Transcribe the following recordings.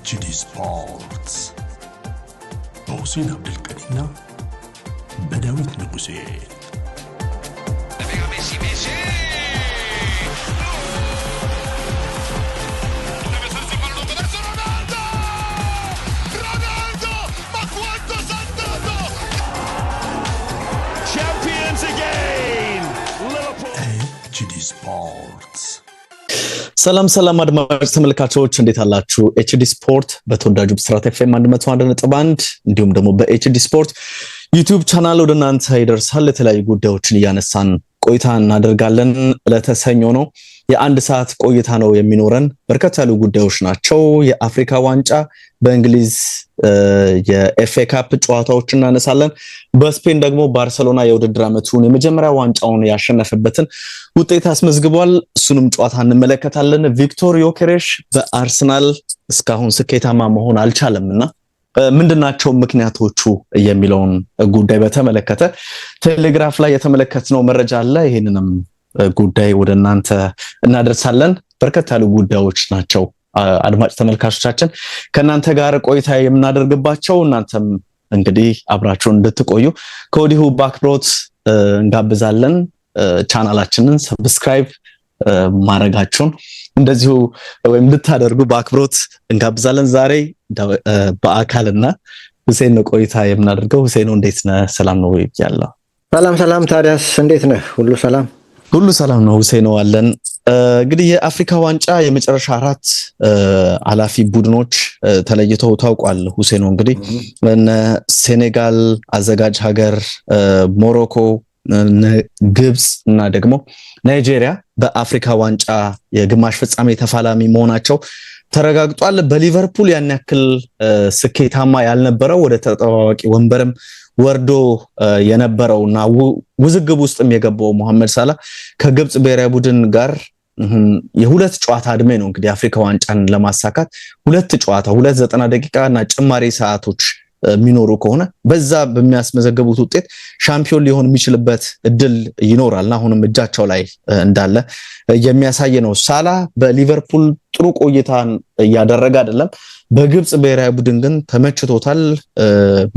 HD Sports በሁሴን አብዱልቀዲና በዳዊት ንጉሴ HD Sports ሰላም አድማጭ ተመልካቾች እንዴት አላችሁ? ኤችዲ ስፖርት በተወዳጁ ብስራት ኤፍኤም 101.1 እንዲሁም ደግሞ በኤችዲ ስፖርት ዩቲዩብ ቻናል ወደ እናንተ ይደርሳል። የተለያዩ ጉዳዮችን እያነሳን ቆይታ እናደርጋለን። ለተሰኞ ነው የአንድ ሰዓት ቆይታ ነው የሚኖረን። በርከት ያሉ ጉዳዮች ናቸው። የአፍሪካ ዋንጫ በእንግሊዝ የኤፍኤ ካፕ ጨዋታዎችን እናነሳለን። በስፔን ደግሞ ባርሴሎና የውድድር ዓመቱን የመጀመሪያ ዋንጫውን ያሸነፈበትን ውጤት አስመዝግቧል። እሱንም ጨዋታ እንመለከታለን። ቪክቶር ዮኬሬሽ በአርሰናል እስካሁን ስኬታማ መሆን አልቻለምና ምንድናቸው ምክንያቶቹ የሚለውን ጉዳይ በተመለከተ ቴሌግራፍ ላይ የተመለከትነው መረጃ አለ። ይሄንንም ጉዳይ ወደ እናንተ እናደርሳለን። በርከት ያሉ ጉዳዮች ናቸው አድማጭ ተመልካቾቻችን ከናንተ ጋር ቆይታ የምናደርግባቸው። እናንተም እንግዲህ አብራችሁን እንድትቆዩ ከወዲሁ በአክብሮት እንጋብዛለን። ቻናላችንን ሰብስክራይብ ማድረጋችሁን እንደዚሁ ወይም እንድታደርጉ በአክብሮት እንጋብዛለን። ዛሬ በአካልና ሁሴን ነው ቆይታ የምናደርገው። ሁሴን እንዴት ነህ? ሰላም ነው ወይ? ያለው ሰላም ታዲያስ እንዴት ነህ? ሁሉ ሰላም ነው። ሁሴን አለን። እንግዲህ የአፍሪካ ዋንጫ የመጨረሻ 4 አላፊ ቡድኖች ተለይተው ታውቋል። ሁሴን እንግዲህ እነ ሴኔጋል አዘጋጅ ሀገር፣ ሞሮኮ፣ ግብጽ እና ደግሞ ናይጄሪያ በአፍሪካ ዋንጫ የግማሽ ፍጻሜ ተፋላሚ መሆናቸው ተረጋግጧል። በሊቨርፑል ያን ያክል ስኬታማ ያልነበረው ወደ ተጠባባቂ ወንበርም ወርዶ የነበረውና ውዝግብ ውስጥም የገባው መሐመድ ሳላ ከግብጽ ብሔራዊ ቡድን ጋር የሁለት ጨዋታ እድሜ ነው እንግዲህ አፍሪካ ዋንጫን ለማሳካት ሁለት ጨዋታ 90 ደቂቃ እና ጭማሪ ሰዓቶች የሚኖሩ ከሆነ በዛ በሚያስመዘግቡት ውጤት ሻምፒዮን ሊሆን የሚችልበት እድል ይኖራልና አሁንም እጃቸው ላይ እንዳለ የሚያሳይ ነው። ሳላ በሊቨርፑል ጥሩ ቆይታን እያደረገ አይደለም። በግብጽ ብሔራዊ ቡድን ግን ተመችቶታል።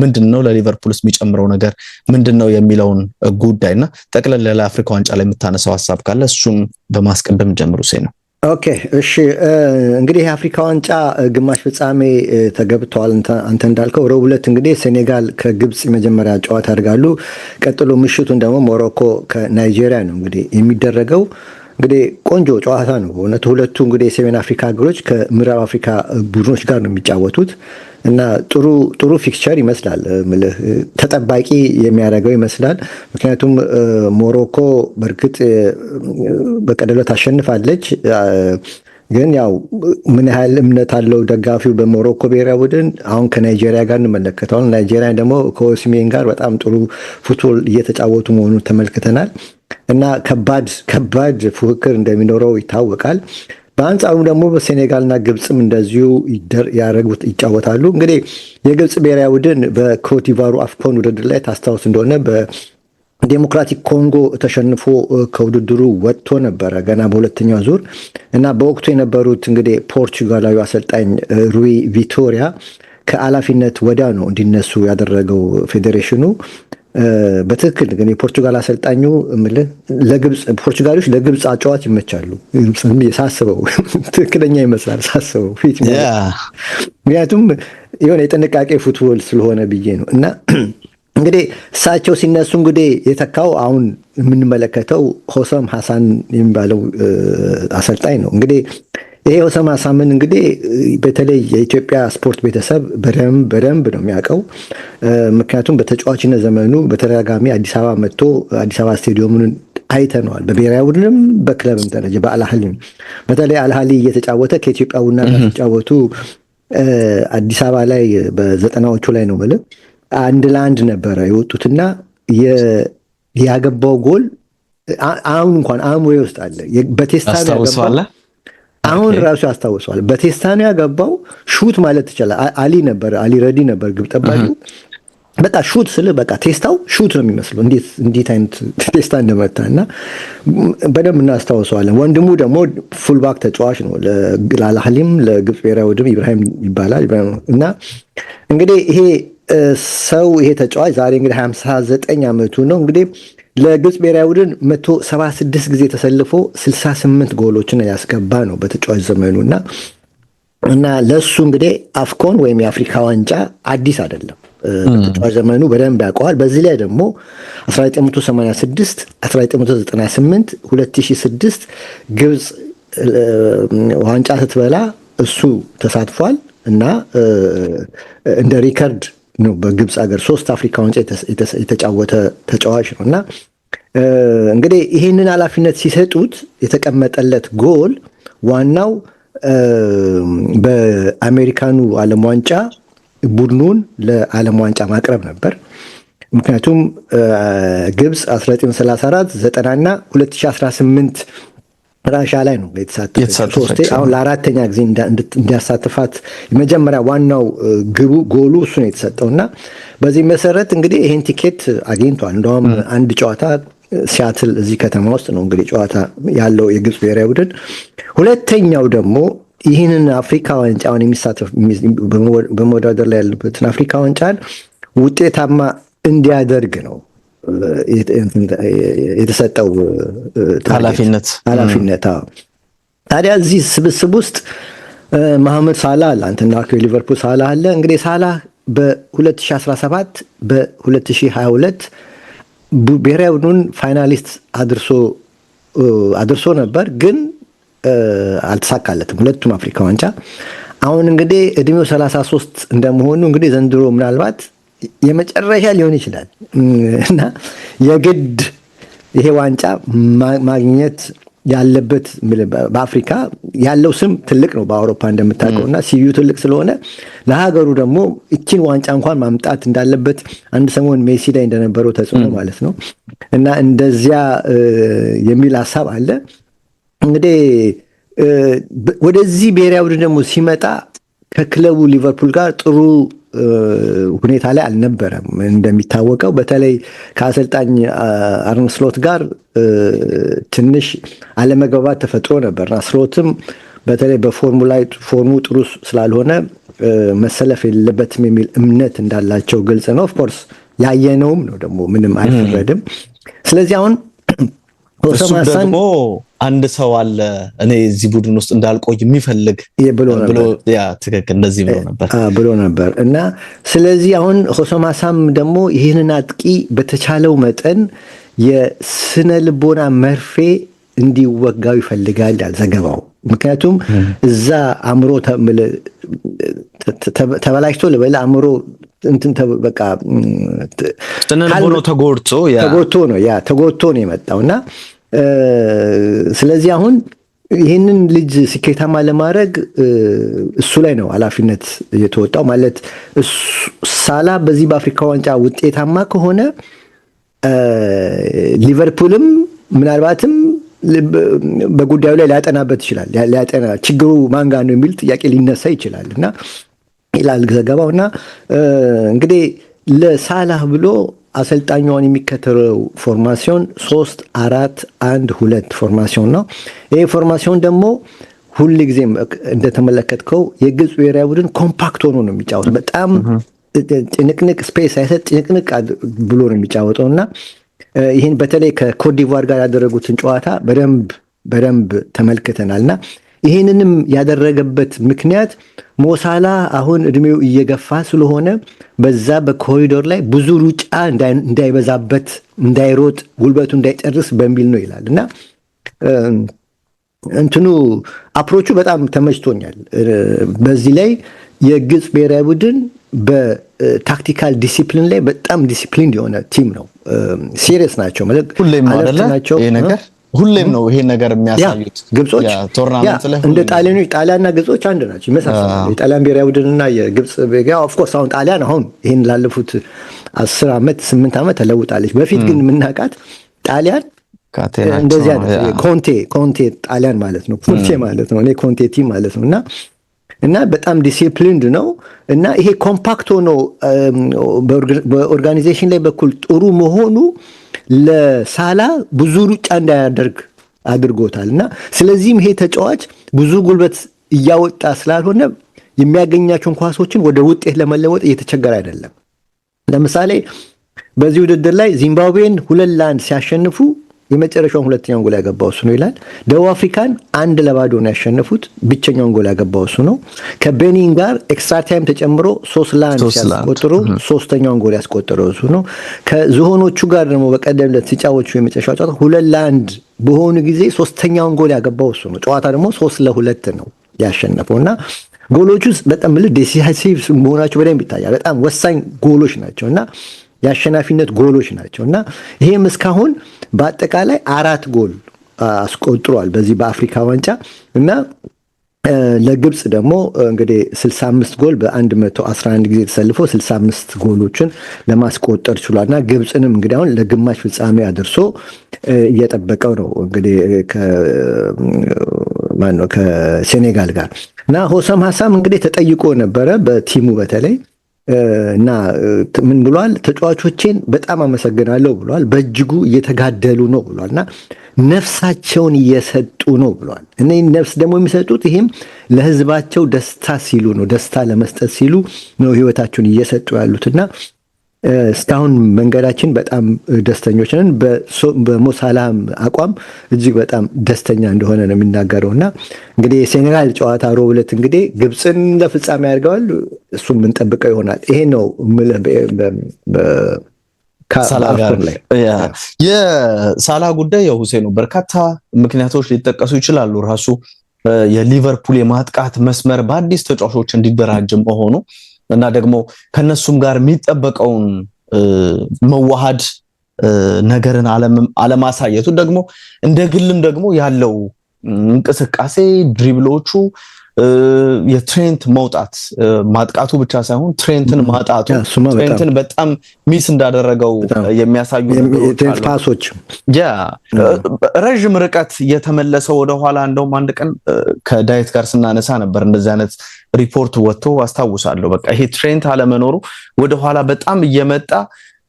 ምንድነው ለሊቨርፑልስ የሚጨምረው ነገር ምንድነው የሚለውን ጉዳይና ጠቅለል ያለ አፍሪካ ዋንጫ ላይ የምታነሳው ሐሳብ ካለ እሱን በማስቀደም ጀምሩ ነው። ኦኬ እሺ፣ እንግዲህ የአፍሪካ ዋንጫ ግማሽ ፍጻሜ ተገብቷል። አንተ እንዳልከው ረቡዕ ዕለት እንግዲህ ሴኔጋል ከግብጽ የመጀመሪያ ጨዋታ ያደርጋሉ። ቀጥሎ ምሽቱን ደግሞ ሞሮኮ ከናይጄሪያ ነው እንግዲህ የሚደረገው። እንግዲህ ቆንጆ ጨዋታ ነው በእውነቱ። ሁለቱ እንግዲህ የሰሜን አፍሪካ ሀገሮች ከምዕራብ አፍሪካ ቡድኖች ጋር ነው የሚጫወቱት እና ጥሩ ፊክስቸር ይመስላል። ተጠባቂ የሚያደርገው ይመስላል። ምክንያቱም ሞሮኮ በእርግጥ በቀደም ታሸንፋለች፣ ግን ያው ምን ያህል እምነት አለው ደጋፊው በሞሮኮ ብሔራዊ ቡድን? አሁን ከናይጄሪያ ጋር እንመለከተዋለን። ናይጄሪያ ደግሞ ከኦሲሜን ጋር በጣም ጥሩ ፉትቦል እየተጫወቱ መሆኑን ተመልክተናል እና ከባድ ፉክክር እንደሚኖረው ይታወቃል። በአንጻሩ ደግሞ በሴኔጋልና ግብጽም እንደዚሁ ይጫወታሉ። እንግዲህ የግብጽ ብሔራዊ ቡድን በኮትዲቯሩ አፍኮን ውድድር ላይ ታስታውስ እንደሆነ በዴሞክራቲክ ኮንጎ ተሸንፎ ከውድድሩ ወጥቶ ነበረ ገና በሁለተኛው ዙር እና በወቅቱ የነበሩት እንግዲህ ፖርቹጋላዊ አሰልጣኝ ሩይ ቪቶሪያ ከኃላፊነት ወዲያ ነው እንዲነሱ ያደረገው ፌዴሬሽኑ። በትክክል ግን የፖርቹጋል አሰልጣኙ ለግብጽ ፖርቹጋሎች ለግብጽ አጫዋች ይመቻሉ ሳስበው ትክክለኛ ይመስላል ሳስበው ፊት ምክንያቱም የሆነ የጥንቃቄ ፉትቦል ስለሆነ ብዬ ነው። እና እንግዲህ እሳቸው ሲነሱ እንግዲህ የተካው አሁን የምንመለከተው ሆሰም ሐሳን የሚባለው አሰልጣኝ ነው። እንግዲህ ይሄ ሆሰም ሐሳምን እንግዲህ በተለይ የኢትዮጵያ ስፖርት ቤተሰብ በደንብ ነው የሚያውቀው። ምክንያቱም በተጫዋችነት ዘመኑ በተደጋጋሚ አዲስ አበባ መጥቶ አዲስ አበባ ስቴዲየሙን አይተነዋል። በብሔራዊ ቡድንም በክለብም ደረጃ በአልሃሊም በተለይ አልሃሊ እየተጫወተ ከኢትዮጵያ ቡና ጋር ሲጫወቱ አዲስ አበባ ላይ በ90ዎቹ ላይ ነው ማለት 1-1 ነበረ የወጡትና ያገባው ጎል አሁን እንኳን አእምሮዬ ውስጥ አለ። በቴስታ ያገባው አሁን ራሱ ያስታውሰዋል። በቴስታ ያገባው ሹት ማለት ይችላል። አሊ ረዲ ነበር ግብ ጠባቂው በቃ ሹት ስለ በቃ ቴስታው ሹት ነው የሚመስለው እንዴት አይነት ቴስታ እንደመታና በደንብ እናስታውሰዋለን። ወንድሙ ደግሞ ፉልባክ ተጫዋች ነው ለአልአህሊም ለግብጽ ብሔራዊ ቡድን ኢብራሂም ይባላል። እና እንግዲህ ይሄ ሰው ይሄ ተጫዋች ዛሬ እንግዲህ 59 ዓመቱ ነው። እንግዲህ ለግብጽ ብሔራዊ ቡድን 176 ጊዜ ተሰልፎ 68 ጎሎችን ያስገባ ነው በተጫዋች ዘመኑ እና ለሱ እንግዲህ አፍኮን ወይም የአፍሪካ ዋንጫ አዲስ አይደለም። በተጫዋች ዘመኑ በደንብ ያውቀዋል። በዚህ ላይ ደግሞ 1986፣ 1998፣ 2006 ግብጽ ዋንጫ ስትበላ እሱ ተሳትፏል እና እንደ ሪከርድ ነው በግብጽ ሀገር 3 አፍሪካ ዋንጫ የተጫወተ ተጫዋች ነው እና እንግዲህ ይህንን ኃላፊነት ሲሰጡት የተቀመጠለት ጎል ዋናው በአሜሪካኑ ዓለም ዋንጫ ቡድኑን ለዓለም ዋንጫ ማቅረብ ነበር። ምክንያቱም ግብጽ 1934፣ 90 እና 2018 ራሻ ላይ ነው የተሳተፈች። አሁን ለአራተኛ ጊዜ እንዲያሳትፋት የመጀመሪያ ዋናው ጎሉ እሱ ነው የተሰጠውና በዚህ መሰረት እንግዲህ ይሄን ቲኬት አግኝቷል። እንደውም አንድ ጨዋታ ሲያትል እዚህ ከተማ ውስጥ ነው እንግዲህ ጨዋታ ያለው የግብጽ ብሔራዊ ቡድን። ሁለተኛው ደግሞ ይህንን አፍሪካ ዋንጫውን የሚሳተፍ በመወዳደር ላይ ያለበትን አፍሪካ ዋንጫን ውጤታማ እንዲያደርግ ነው የተሰጠው ኃላፊነት። ታዲያ እዚህ ስብስብ ውስጥ መሐመድ ሳላህ አለ፣ አንተ እንዳልከው የሊቨርፑል ሳላህ አለ። እንግዲህ ሳላህ በ2017 በ2022 ብሔራዊ ቡድኑን ፋይናሊስት አድርሶ ነበር፣ ግን አልተሳካለትም ሁለቱም አፍሪካ ዋንጫ። አሁን እንግዲህ እድሜው 33 እንደመሆኑ እንግዲህ ዘንድሮ ምናልባት የመጨረሻ ሊሆን ይችላል እና የግድ ይሄ ዋንጫ ማግኘት ያለበት በአፍሪካ ያለው ስም ትልቅ ነው በአውሮፓ እንደምታውቀውና ሲቪው ትልቅ ስለሆነ ለሀገሩ ደግሞ እቺን ዋንጫ እንኳን ማምጣት እንዳለበት አንድ ሰሞን ሜሲ ላይ እንደነበረው ተጽዕኖ ማለት ነው እና እንደዚያ የሚል ሀሳብ አለ። እንግዲህ ወደዚህ ብሔራዊ ቡድን ደግሞ ሲመጣ ከክለቡ ሊቨርፑል ጋር ጥሩ ሁኔታ ላይ አልነበረም። እንደሚታወቀው በተለይ ከአሰልጣኝ አርነ ስሎት ጋር ትንሽ አለመግባባት ተፈጥሮ ነበርና ስሎትም በተለይ በፎርሙ ጥሩ ስላልሆነ መሰለፍ የሌለበትም የሚል እምነት እንዳላቸው ግልጽ ነው። ኦፍኮርስ ያየነውም ነው ደግሞ ምንም አይፈረድም። ስለዚህ አሁን እሱ ደግሞ አንድ ሰው አለ እኔ እዚህ ቡድን ውስጥ እንዳልቆይ የሚፈልግ ብሎ ትክክል እንደዚህ ብሎ ነበር እና ስለዚህ አሁን ሆሶማሳም ደግሞ ይህንን አጥቂ በተቻለው መጠን የስነ ልቦና መርፌ እንዲወጋው ይፈልጋል ይላል ዘገባው። ምክንያቱም እዛ አእምሮ ተበላሽቶ ለበላ አእምሮ በቃ ስነ ልቦና ተጎድቶ ነው የመጣውና ስለዚህ አሁን ይህንን ልጅ ስኬታማ ለማድረግ እሱ ላይ ነው ኃላፊነት የተወጣው። ማለት ሳላ በዚህ በአፍሪካ ዋንጫ ውጤታማ ከሆነ ሊቨርፑልም ምናልባትም በጉዳዩ ላይ ሊያጠናበት ይችላል። ችግሩ ማን ጋር ነው የሚል ጥያቄ ሊነሳ ይችላል እና ይላል ዘገባው። እና እንግዲህ ለሳላህ ብሎ አሰልጣኛውን የሚከተለው ፎርማሲዮን 3-4-1-2 ፎርማሲዮን ነው። ይሄ ፎርማሲዮን ደግሞ ሁል ጊዜም እንደተመለከትከው የግብጽ ብሔራዊ ቡድን ኮምፓክት ሆኖ ነው የሚጫወተው። በጣም ጭንቅንቅ ስፔስ አይሰጥ፣ ጭንቅንቅ ብሎ ነው የሚጫወተው እና ይህን በተለይ ከኮትዲቯር ጋር ያደረጉትን ጨዋታ በደንብ ተመልክተናልና ይህንንም ያደረገበት ምክንያት ሞሳላ አሁን እድሜው እየገፋ ስለሆነ በዛ በኮሪዶር ላይ ብዙ ሩጫ እንዳይበዛበት፣ እንዳይሮጥ፣ ጉልበቱ እንዳይጨርስ በሚል ነው ይላል እና እንትኑ አፕሮቹ በጣም ተመችቶኛል። በዚህ ላይ የግብጽ ብሔራዊ ቡድን በታክቲካል ዲሲፕሊን ላይ በጣም ዲሲፕሊን የሆነ ቲም ነው። ሲሪየስ ናቸው ማለት ሁሌም አይደለም ይሄ ነገር ሁሌም ነው ይሄን ነገር የሚያሳዩት ግብጾች እንደ ጣሊያንና ግብጾች አንድ ናቸው፣ ይመሳሰላሉ። የጣሊያን ብሔራዊ ቡድንና የግብጽ ብሔራዊ ኦፍ ኮርስ አሁን ጣሊያን አሁን ይሄን ላለፉት 10 ዓመት 8 ዓመት ተለውጣለች። በፊት ግን የምናውቃት ጣሊያን እንደዚህ አይነት ኮንቴ ጣሊያን ማለት ነው፣ ኮንቴ ማለት ነው፣ እኔ ኮንቴ ቲም ማለት ነውና እና በጣም ዲሲፕሊንድ ነው እና ይሄ ኮምፓክት ሆኖ በኦርጋናይዜሽን ላይ በኩል ጥሩ መሆኑ ለሳላ ብዙ ሩጫ እንዳያደርግ አድርጎታል እና ስለዚህም ይሄ ተጫዋች ብዙ ጉልበት እያወጣ ስላልሆነ የሚያገኛቸውን ኳሶችን ወደ ውጤት ለመለወጥ እየተቸገረ አይደለም። ለምሳሌ በዚህ ውድድር ላይ ዚምባብዌን 2-1 ሲያሸንፉ የመጨረሻውን ሁለተኛውን ጎል ያገባው እሱ ነው ይላል። ደቡብ አፍሪካን 1-0 ነው ያሸነፉት፣ ብቸኛውን ጎል ያገባው እሱ ነው። ከቤኒን ጋር ኤክስትራ ታይም ተጨምሮ 3-1 ሲያስቆጥሩ ሶስተኛውን ጎል ያስቆጠረው እሱ ነው። ከዝሆኖቹ ጋር ደግሞ በቀደም ዕለት ሲጫወቱ የመጨረሻው ጨዋታ 2-1 በሆኑ ጊዜ ሶስተኛውን ጎል ያገባው እሱ ነው። ጨዋታ ደግሞ 3-2 ነው ያሸነፈው እና ጎሎቹ በጣም ዲሲሲቭ መሆናቸው በደንብ ይታያል። በጣም ወሳኝ ጎሎች ናቸው እና የአሸናፊነት ጎሎች ናቸው እና ይሄም እስካሁን በአጠቃላይ 4 ጎል አስቆጥሯል በዚህ በአፍሪካ ዋንጫ እና ለግብጽ ደግሞ እንግዲህ 65 ጎል በ111 ጊዜ ተሰልፎ 65 ጎሎችን ለማስቆጠር ችሏል እና ግብጽንም እንግዲህ አሁን ለግማሽ ፍጻሜ አድርሶ እየጠበቀው ነው እንግዲህ ከሴኔጋል ጋር እና ሆሰም ሐሳም እንግዲህ ተጠይቆ ነበረ በቲሙ በተለይ እና ምን ብሏል? ተጫዋቾቼን በጣም አመሰግናለሁ ብሏል። በእጅጉ እየተጋደሉ ነው ብሏል እና ነፍሳቸውን እየሰጡ ነው ብሏል። እና ነፍስ ደግሞ የሚሰጡት ይሄም ለህዝባቸው ደስታ ሲሉ ነው፣ ደስታ ለመስጠት ሲሉ ነው ህይወታቸውን እየሰጡ ያሉትና እስካሁን መንገዳችን በጣም ደስተኞች ነን። በሞሳላም አቋም እጅግ በጣም ደስተኛ እንደሆነ ነው የሚናገረው እና እንግዲህ የሴኔጋል ጨዋታ ሮብ ዕለት እንግዲህ ግብፅን ለፍጻሜ ያደርገዋል። እሱም የምንጠብቀው ይሆናል። ይሄ ነው የሳላ ጉዳይ የሁሴን ነው። በርካታ ምክንያቶች ሊጠቀሱ ይችላሉ። ራሱ የሊቨርፑል የማጥቃት መስመር በአዲስ ተጫዋቾች እንዲደራጅም መሆኑ እና ደግሞ ከነሱም ጋር የሚጠበቀውን መዋሃድ ነገርን አለማሳየቱ ደግሞ እንደ ግልም ደግሞ ያለው እንቅስቃሴ ድሪብሎቹ የትሬንት መውጣት ማጥቃቱ ብቻ ሳይሆን ትሬንትን ማጣቱ ትሬንትን በጣም ሚስ እንዳደረገው የሚያሳዩ ፓሶች ረዥም ርቀት የተመለሰው ወደ ኋላ እንደውም አንድ ቀን ከዳይት ጋር ስናነሳ ነበር እንደዚህ አይነት ሪፖርት ወጥቶ አስታውሳለሁ። በቃ ይሄ ትሬንት አለመኖሩ ወደ ኋላ በጣም እየመጣ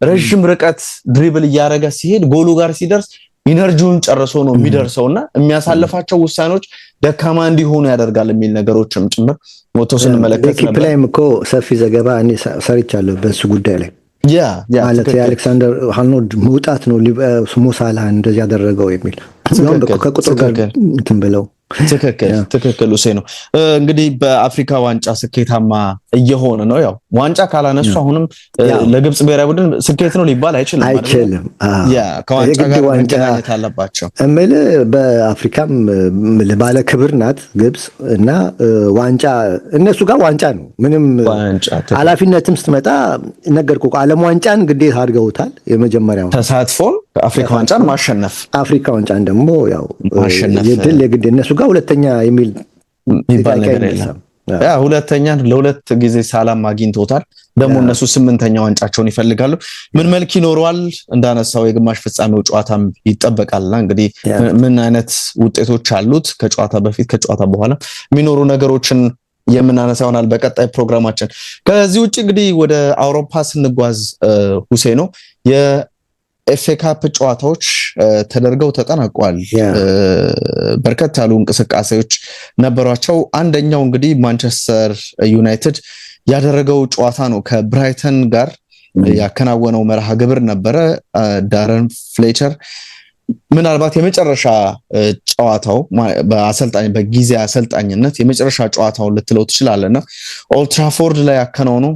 ረዥም ርቀት ድሪብል እያደረገ ሲሄድ ጎሉ ጋር ሲደርስ ኢነርጂውን ጨርሶ ነው የሚደርሰውና የሚያሳልፋቸው ውሳኔዎች ደካማ እንዲሆኑ ያደርጋል የሚል ነገሮችም ጭምር ሞቶ ስንመለከት ነበር። ኪፕ ላይም እኮ ሰፊ ዘገባ እኔ ሰርቻለሁ በሱ ጉዳይ ላይ ማለት የአሌክሳንደር አርኖልድ መውጣት ነው ሞሳላ እንደዚህ ያደረገው የሚል ከቁጥር ጋር እንትን ብለው ትክክል ሁሴ ነው። እንግዲህ በአፍሪካ ዋንጫ ስኬታማ እየሆነ ነው። ያው ዋንጫ ካላነሱ አሁንም ለግብጽ ብሔራዊ ቡድን ስኬት ነው ሊባል አይችልም። ከዋንጫ ጋር መገናኘት አለባቸው። በአፍሪካም ባለ ክብር ናት ግብጽ እና ዋንጫ እነሱ ጋር ዋንጫ ነው። ምንም ኃላፊነትም ስትመጣ ነገርኩ ዓለም ዋንጫን ግዴታ አድርገውታል። የመጀመሪያው ተሳትፎን አፍሪካ ዋንጫን ማሸነፍ አፍሪካ ዋንጫን ደግሞ ያው የድል የግድ እነሱ ጋር ሁለተኛ የሚል ነገር የለም። ሁለተኛን ለሁለት ጊዜ ሳላም አግኝቶታል። ደግሞ እነሱ 8ኛ ዋንጫቸውን ይፈልጋሉ። ምን መልክ ይኖረዋል? እንዳነሳው የግማሽ ፍጻሜው ጨዋታም ይጠበቃልና እንግዲህ ምን አይነት ውጤቶች አሉት ከጨዋታ በፊት ከጨዋታ በኋላ የሚኖሩ ነገሮችን የምናነሳ ይሆናል በቀጣይ ፕሮግራማችን። ከዚህ ውጪ እንግዲህ ወደ አውሮፓ ስንጓዝ ሁሴ ነው የኤፍኤ ካፕ ጨዋታዎች ተደርገው ተጠናቀዋል። በርከት ያሉ እንቅስቃሴዎች ነበሯቸው። አንደኛው እንግዲህ ማንቸስተር ዩናይትድ ያደረገው ጨዋታ ነው። ከብራይተን ጋር ያከናወነው መርሃ ግብር ነበረ። ዳረን ፍሌቸር ምናልባት የመጨረሻ ጨዋታው በጊዜ አሰልጣኝነት የመጨረሻ ጨዋታውን ልትለው ትችላለና ኦልድ ትራፎርድ ላይ ያከናወነው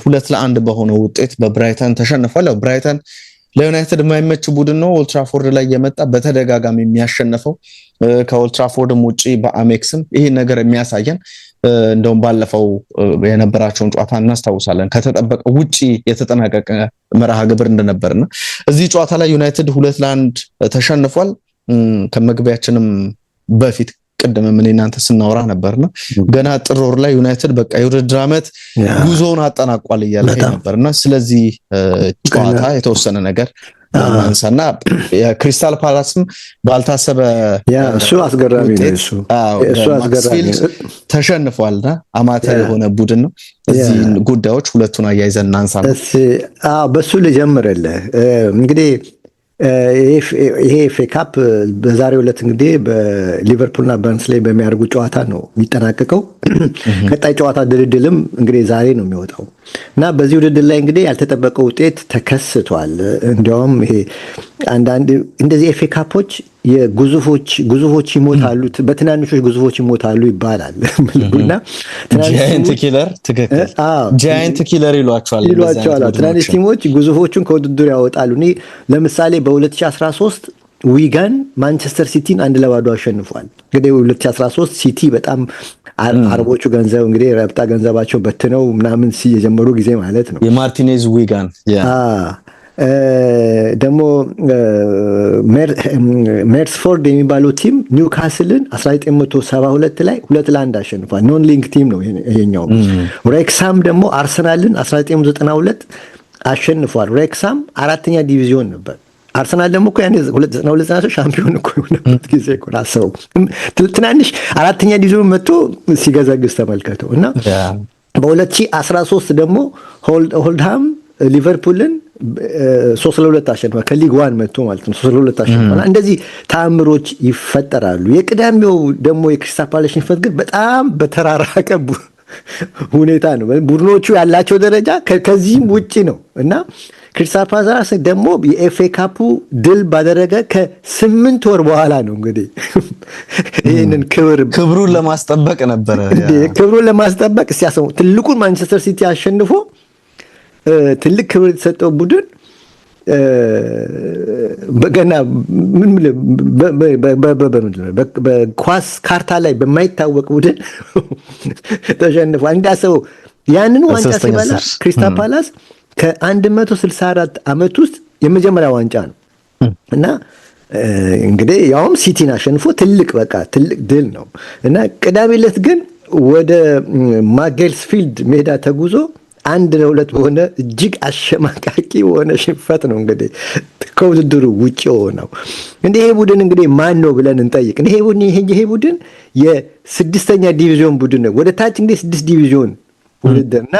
2-1 በሆነው ውጤት በብራይተን ተሸንፏል። ብራይተን ለዩናይትድ የማይመች ቡድን ነው። ኦልድ ትራፎርድ ላይ የመጣ በተደጋጋሚ የሚያሸንፈው ከኦልድ ትራፎርድም ውጪ በአሜክስም ይሄን ነገር የሚያሳየን እንደውም ባለፈው የነበራቸውን ጨዋታ እናስታውሳለን። ከተጠበቀው ውጪ የተጠናቀቀ መርሃ ግብር እንደነበርና እዚህ ጨዋታ ላይ ዩናይትድ 2-1 ተሸንፏል። ከመግቢያችንም በፊት ቀደም ምን እናንተ ስናወራ ነበርና ገና ጥር ወር ላይ ዩናይትድ በቃ የውድድር ዓመት ጉዞውን አጠናቋል እያለ ነበርና ስለዚህ ጨዋታ የተወሰነ ነገር አንሳና የክሪስታል ፓላስም ባልታሰበ እሱ አስገራሚ ነው። እሱ አስገራሚ ተሸንፏልና አማተር የሆነ ቡድን ነው። እዚህ ጉዳዮች ሁለቱን አያይዘን እናንሳ። በሱ ልጀምርልህ እንግዲህ ይሄ ኤፍ ኤ ካፕ በዛሬው ዕለት እንግዲህ በሊቨርፑልና በርንስሌይ በሚያደርጉ ጨዋታ ነው የሚጠናቀቀው። ቀጣይ ጨዋታ ድልድልም እንግዲህ ዛሬ ነው የሚወጣው እና በዚህ ውድድር ላይ እንግዲህ ያልተጠበቀ ውጤት ተከስቷል። እንዲያውም ይሄ አንዳንድ እንደዚህ ኤፍ ኤ ካፖች ግዙፎች ይሞታሉ፣ በትናንሾች ግዙፎች ይሞታሉ ይባላል እና ጃይንት ኪለር ትክክል፣ ጃይንት ኪለር ይሏቸዋል። ትናንሽ ቲሞች ግዙፎቹን ከውድድር ያወጣሉ። እኔ ለምሳሌ በ2013 ዊጋን ማንቸስተር ሲቲን 1-0 አሸንፏል። እንግዲህ 2013 ሲቲ በጣም አረቦቹ ገንዘብ እንግዲህ ረብጣ ገንዘባቸው በትነው ምናምን የጀመሩ ጊዜ ማለት ነው። የማርቲኔዝ ዊጋን ደግሞ ሜርስፎርድ የሚባለው ቲም ኒውካስልን 1972 ላይ 2-1 አሸንፏል። ኖን ሊንክ ቲም ነው ይሄኛው። ሬክሳም ደግሞ አርሰናልን 1992 አሸንፏል። ሬክሳም 4ኛ ዲቪዚዮን ነበር። አርሰናል ደግሞ እኮ ያኔ 2092 ሻምፒዮን እኮ የሆነበት ጊዜ እኮ አስበው። ትናንሽ 4ኛ ዲቪዚዮን መጥቶ ሲገዘግዝ ተመልከተው እና በ2013 ደግሞ ሆልድሃም ሊቨርፑልን 3-2 አሸንፏል። ከሊግ 1 መጥቶ ማለት ነው 3-2 አሸንፏል። እንደዚህ ተአምሮች ይፈጠራሉ። የቅዳሜው ደግሞ የክሪስታል ፓላስ ሽንፈት ግን በጣም በተራራቀ ሁኔታ ነው። ቡድኖቹ ያላቸው ደረጃ ከዚህም ውጪ ነው እና ክሪስታል ፓላስ ደግሞ የኤፍ ኤ ካፑ ድል ባደረገ ከ8 ወር በኋላ ነው እንግዲህ ይህንን ክብሩን ለማስጠበቅ ነበረ። ክብሩን ለማስጠበቅ ሲያሰሙ ትልቁን ማንቸስተር ሲቲ አሸንፎ ትልቅ ክብር የተሰጠው ቡድን በገና በኳስ ካርታ ላይ በማይታወቅ ቡድን ተሸንፏል። እንዳሰበው ያንን ዋንጫ ሲበላ ክሪስታል ፓላስ ከ164 ዓመት ውስጥ የመጀመሪያ ዋንጫ ነው እና እንግዲህ ያውም ሲቲን አሸንፎ ትልቅ ድል ነው እና ቅዳሜ ዕለት ግን ወደ ማጌልስፊልድ ሜዳ ተጉዞ 1-2 በሆነ እጅግ አሸማቃቂ በሆነ ሽንፈት ነው እንግዲህ ከውድድሩ ውጭ ሆነው። እንግዲህ ይሄ ቡድን እንግዲህ ማን ነው ብለን እንጠይቅ። ይሄ ቡድን የ6ኛ ዲቪዚዮን ቡድን ነው። ወደ ታች እንግዲህ 6 ዲቪዚዮን ውድድር እና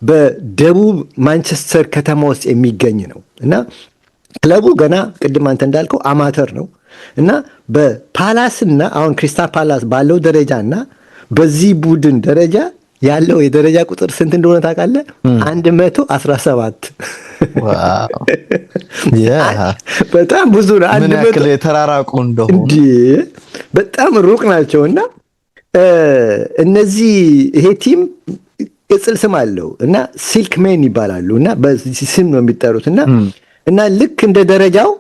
በደቡብ ማንቸስተር ከተማ ውስጥ የሚገኝ ነው እና ክለቡ ገና ቅድም አንተ እንዳልከው አማተር ነው እና በፓላስና አሁን ክሪስታል ፓላስ ባለው ደረጃና በዚህ ቡድን ደረጃ ያለው የደረጃ ቁጥር ስንት እንደሆነ ታውቃለህ? 117። ዋው በጣም ብዙ ነው። ምን ያክል የተራራቁ እንደሆነ በጣም ሩቅ ናቸውና እነዚህ ይሄ ቲም ቅጽል ስም አለው እና ሲልክ ሜን ይባላሉ እና በዚህ ስም ነው የሚጠሩት እና ልክ እንደ ደረጃው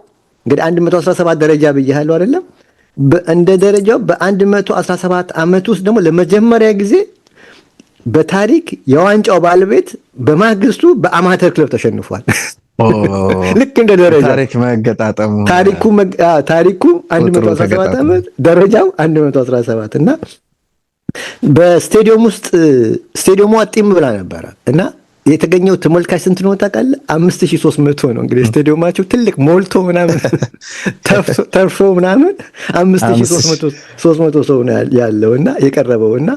እንግዲህ 117 ደረጃ ብያለሁ አይደለም? እንደ ደረጃው በ117 ዓመት ውስጥ ደግሞ ለመጀመሪያ ጊዜ በታሪክ የዋንጫው ባለቤት በማግስቱ በአማተር ክለብ ተሸንፏል። ልክ እንደ ደረጃ ታሪክ መገጣጠሙ ታሪኩ 117 ዓመት ደረጃው 117 እና በስቴዲየም ውስጥ ስቴዲየሙ አጥም ብላ ነበረ እና የተገኘው ተመልካች ስንት ነው ታውቃለህ? 5300 ነው። እንግዲህ ስቴዲየማቸው ትልቅ ሞልቶ ምናምን ተርፎ ምናምን 5300 ሰው ነው ያለው እና የቀረበው እና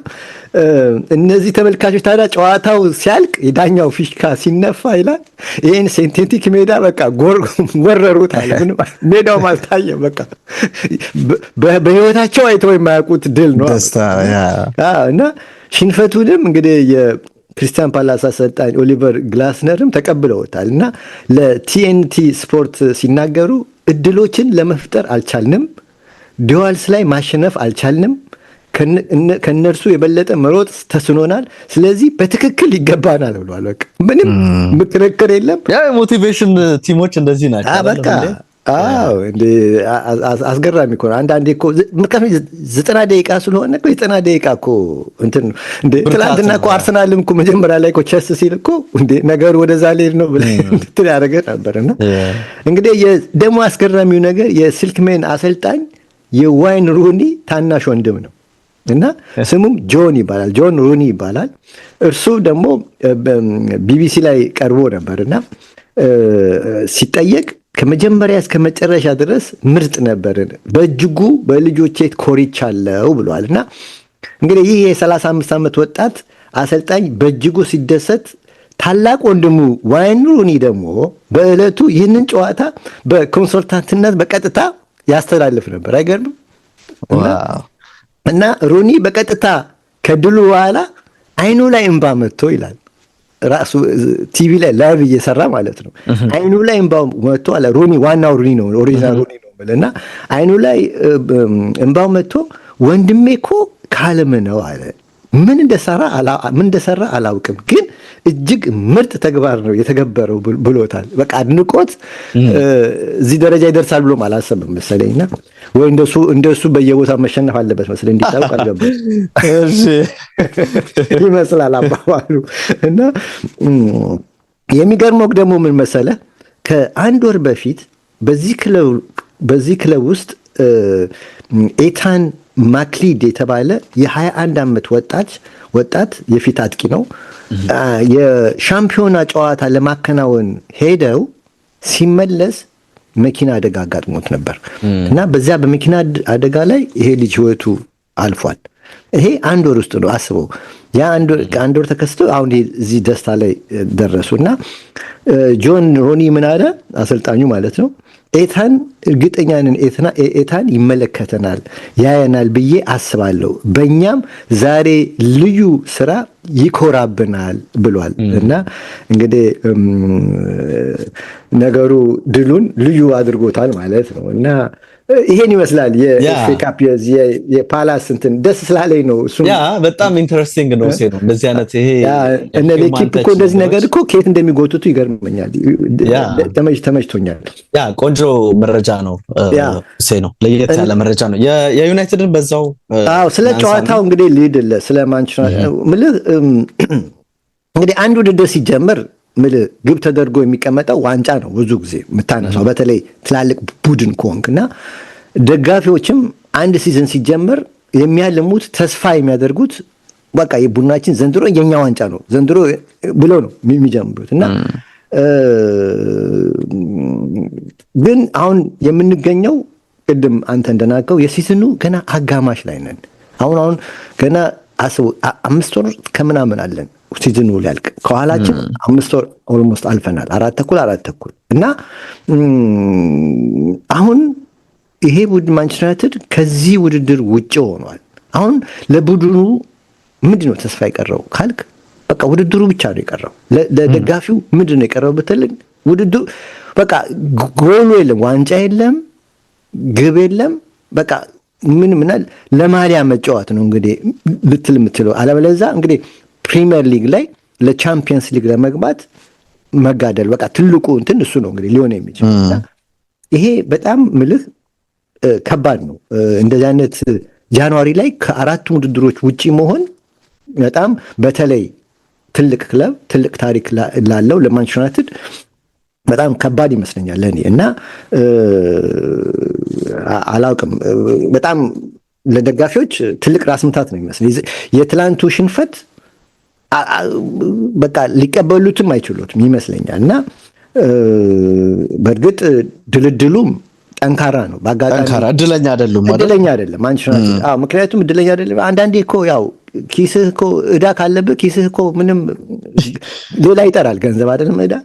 እነዚህ ተመልካቾች ታዲያ ጨዋታው ሲያልቅ የዳኛው ፊሽካ ሲነፋ ይላል ይሄን ሴንቴቲክ ሜዳ በቃ ወረሩት አለ። ምንም ሜዳው አልታየም። በቃ በህይወታቸው አይተው የማያውቁት ድል ነው እና ሽንፈቱንም እንግዲህ ክሪስታል ፓላስ አሰልጣኝ ኦሊቨር ግላስነርም ተቀብለውታል እና ለቲኤንቲ ስፖርት ሲናገሩ እድሎችን ለመፍጠር አልቻልንም፣ ዲዋልስ ላይ ማሸነፍ አልቻልንም፣ ከነርሱ የበለጠ መሮጥ ተስኖናል፣ ስለዚህ በትክክል ይገባናል ብለዋል። በቃ ምንም ክርክር የለም። ያ ሞቲቬሽን ቲሞች እንደዚህ ናቸው። በቃ አዎ እንዴ አስገራሚ እኮ አንዳንዴ እኮ 90 ደቂቃ ስለሆነ እኮ 90 ደቂቃ እኮ እንትን እንዴ ትላንትና እኮ አርሰናልም እኮ መጀመሪያ ላይ እኮ ቸስ ሲል እኮ እንዴ ነገሩ ወደዛ ሊሄድ ነው ብለህ እንትን ያደረገ ነበርና እንግዲህ ደግሞ አስገራሚው ነገር የሲልክሜን አሰልጣኝ የዋይን ሩኒ ታናሽ ወንድም ነው እና ስሙም ጆን ሩኒ ይባላል። እርሱ ደግሞ ቢቢሲ ላይ ቀርቦ ነበርና ሲጠየቅ ከመጀመሪያ እስከ መጨረሻ ድረስ ምርጥ ነበርን፣ በእጅጉ በልጆቼ ኮርቻለሁ ብሏልና እንግዲህ ይህ የ35 ዓመት ወጣት አሰልጣኝ በእጅጉ ሲደሰት ታላቅ ወንድሙ ዋይን ሩኒ ደግሞ በዕለቱ ይህንን ጨዋታ በኮንሰልታንትነት በቀጥታ ያስተላልፍ ነበር። አይገርምም? እና ሩኒ በቀጥታ ከድሉ በኋላ አይኑ ላይ እንባ መጥቶ ይላል ራሱ ቲቪ ላይ ላይቭ እየሰራ ማለት ነው። አይኑ ላይ እንባው መጥቶ አለ ሩኒ፣ ዋናው ሩኒ ነው፣ ኦሪጂናል ሩኒ ነው እና አይኑ ላይ እንባው መጥቶ ወንድሜ እኮ ካልም ነው አለ። ምን እንደሰራ አላውቅም፣ ግን እጅግ ምርጥ ተግባር ነው የተገበረው ብሎታል። በቃ አድንቆት እዚህ ደረጃ ይደርሳል ብሎም አላሰብም መሰለኝና ወይ እንደሱ በየቦታው መሸነፍ አለበት መሰለኝ እንዲታወቅ አልገባም ይመስላል አባባሉ። እና የሚገርመው ደግሞ ምን መሰለ፣ ከአንድ ወር በፊት በዚህ ክለብ ውስጥ ኤታን ማክሊድ የተባለ የ21 ዓመት ወጣት የፊት አጥቂ ነው። የሻምፒዮና ጨዋታ ለማከናወን ሄደው ሲመለስ መኪና አደጋ አጋጥሞት ነበር እና በዚያ በመኪና አደጋ ላይ ይሄ ልጅ ህይወቱ አልፏል። ይሄ አንድ ወር ውስጥ ነው አስበው። ያ አንድ ወር ተከስቶ አሁን እዚህ ደስታ ላይ ደረሱ እና ጆን ሮኒ ምን አለ አሰልጣኙ ማለት ነው፣ ኤታን እርግጠኛ ነን ኤታን ይመለከተናል ያየናል ብዬ አስባለሁ፣ በእኛም ዛሬ ልዩ ስራ ይኮራብናል ብሏል። እና እንግዲህ ነገሩ ድሉን ልዩ አድርጎታል ማለት ነው። እና ይሄን ይመስላል የኤፍኤ ካፕ የፓላስ እንትን ደስ ስላለኝ ነው። እሱ በጣም ኢንተረስቲንግ ነው። ነው እንደዚህ አይነት ይሄ እነ ለኪፕ እኮ እንደዚህ ነገር እኮ ከየት እንደሚጎትቱ ይገርመኛል። ተመችቶኛል። ቆንጆ መረጃ ነው። ነው ለየት ያለ መረጃ ነው። የዩናይትድን በዛው ስለ ጨዋታው እንግዲህ ልሂድልህ ስለ ማንቸስተር እንግዲህ አንድ ውድድር ሲጀምር ግብ ተደርጎ የሚቀመጠው ዋንጫ ነው ብዙ ጊዜ የምታነሳው፣ በተለይ ትላልቅ ቡድን ከሆንክ እና ደጋፊዎችም አንድ ሲዝን ሲጀምር የሚያልሙት ተስፋ የሚያደርጉት በቃ የቡድናችን ዘንድሮ የኛ ዋንጫ ነው ዘንድሮ ብለው ነው የሚጀምሩት። እና ግን አሁን የምንገኘው ቅድም አንተ እንደናገው የሲዝኑ ገና አጋማሽ ላይ ነን። አሁን ገና አስቡ 5 ወር ከምናምን አለን ሲዝኑ ሊያልቅ፣ ከኋላችን 5 ወር ኦልሞስት አልፈናል። 4 ተኩል እና አሁን ይሄ ቡድን ማንቸስተር ዩናይትድ ከዚህ ውድድር ውጭ ሆኗል። አሁን ለቡድኑ ምንድነው ተስፋ የቀረው ካልክ በቃ ውድድሩ ብቻ ነው የቀረው። ለደጋፊው ምንድነው የቀረው ብትልኝ ውድድሩ በቃ ጎሉ የለም፣ ዋንጫ የለም፣ ግብ የለም። በቃ ምናል ለማሊያ መጫወት ነው እንግዲህ ልትል የምትለው። አለበለዚያ እንግዲህ ፕሪሚየር ሊግ ላይ ለቻምፒየንስ ሊግ ለመግባት መጋደል በቃ ትልቁ እንትን እሱ ነው እንግዲህ ሊሆን የሚችለው። ይሄ በጣም ምልህ ከባድ ነው። እንደዚህ አይነት ጃንዋሪ ላይ ከ4 ውድድሮች ውጪ መሆን በጣም በተለይ ትልቅ ክለብ ትልቅ ታሪክ ላለው ለማንቸስተር ዩናይትድ በጣም ከባድ ይመስለኛል ለኔ። እና አላውቅም በጣም ለደጋፊዎች ትልቅ ራስ ምታት ነው የሚመስል የትላንቱ ሽንፈት በቃ ሊቀበሉትም አይችሉትም ይመስለኛል። እና በእርግጥ ድልድሉም ጠንካራ ነው። ጠንካራ እድለኛ አይደለም ማንቸስተር ዩናይትድ። ምክንያቱም እድለኛ አይደለም። አንዳንዴ እኮ ያው ኪስህ እኮ ዕዳ ካለብህ ኪስህ እኮ ምንም ሌላ ይጠራል፣ ገንዘብ አይደለም ዕዳ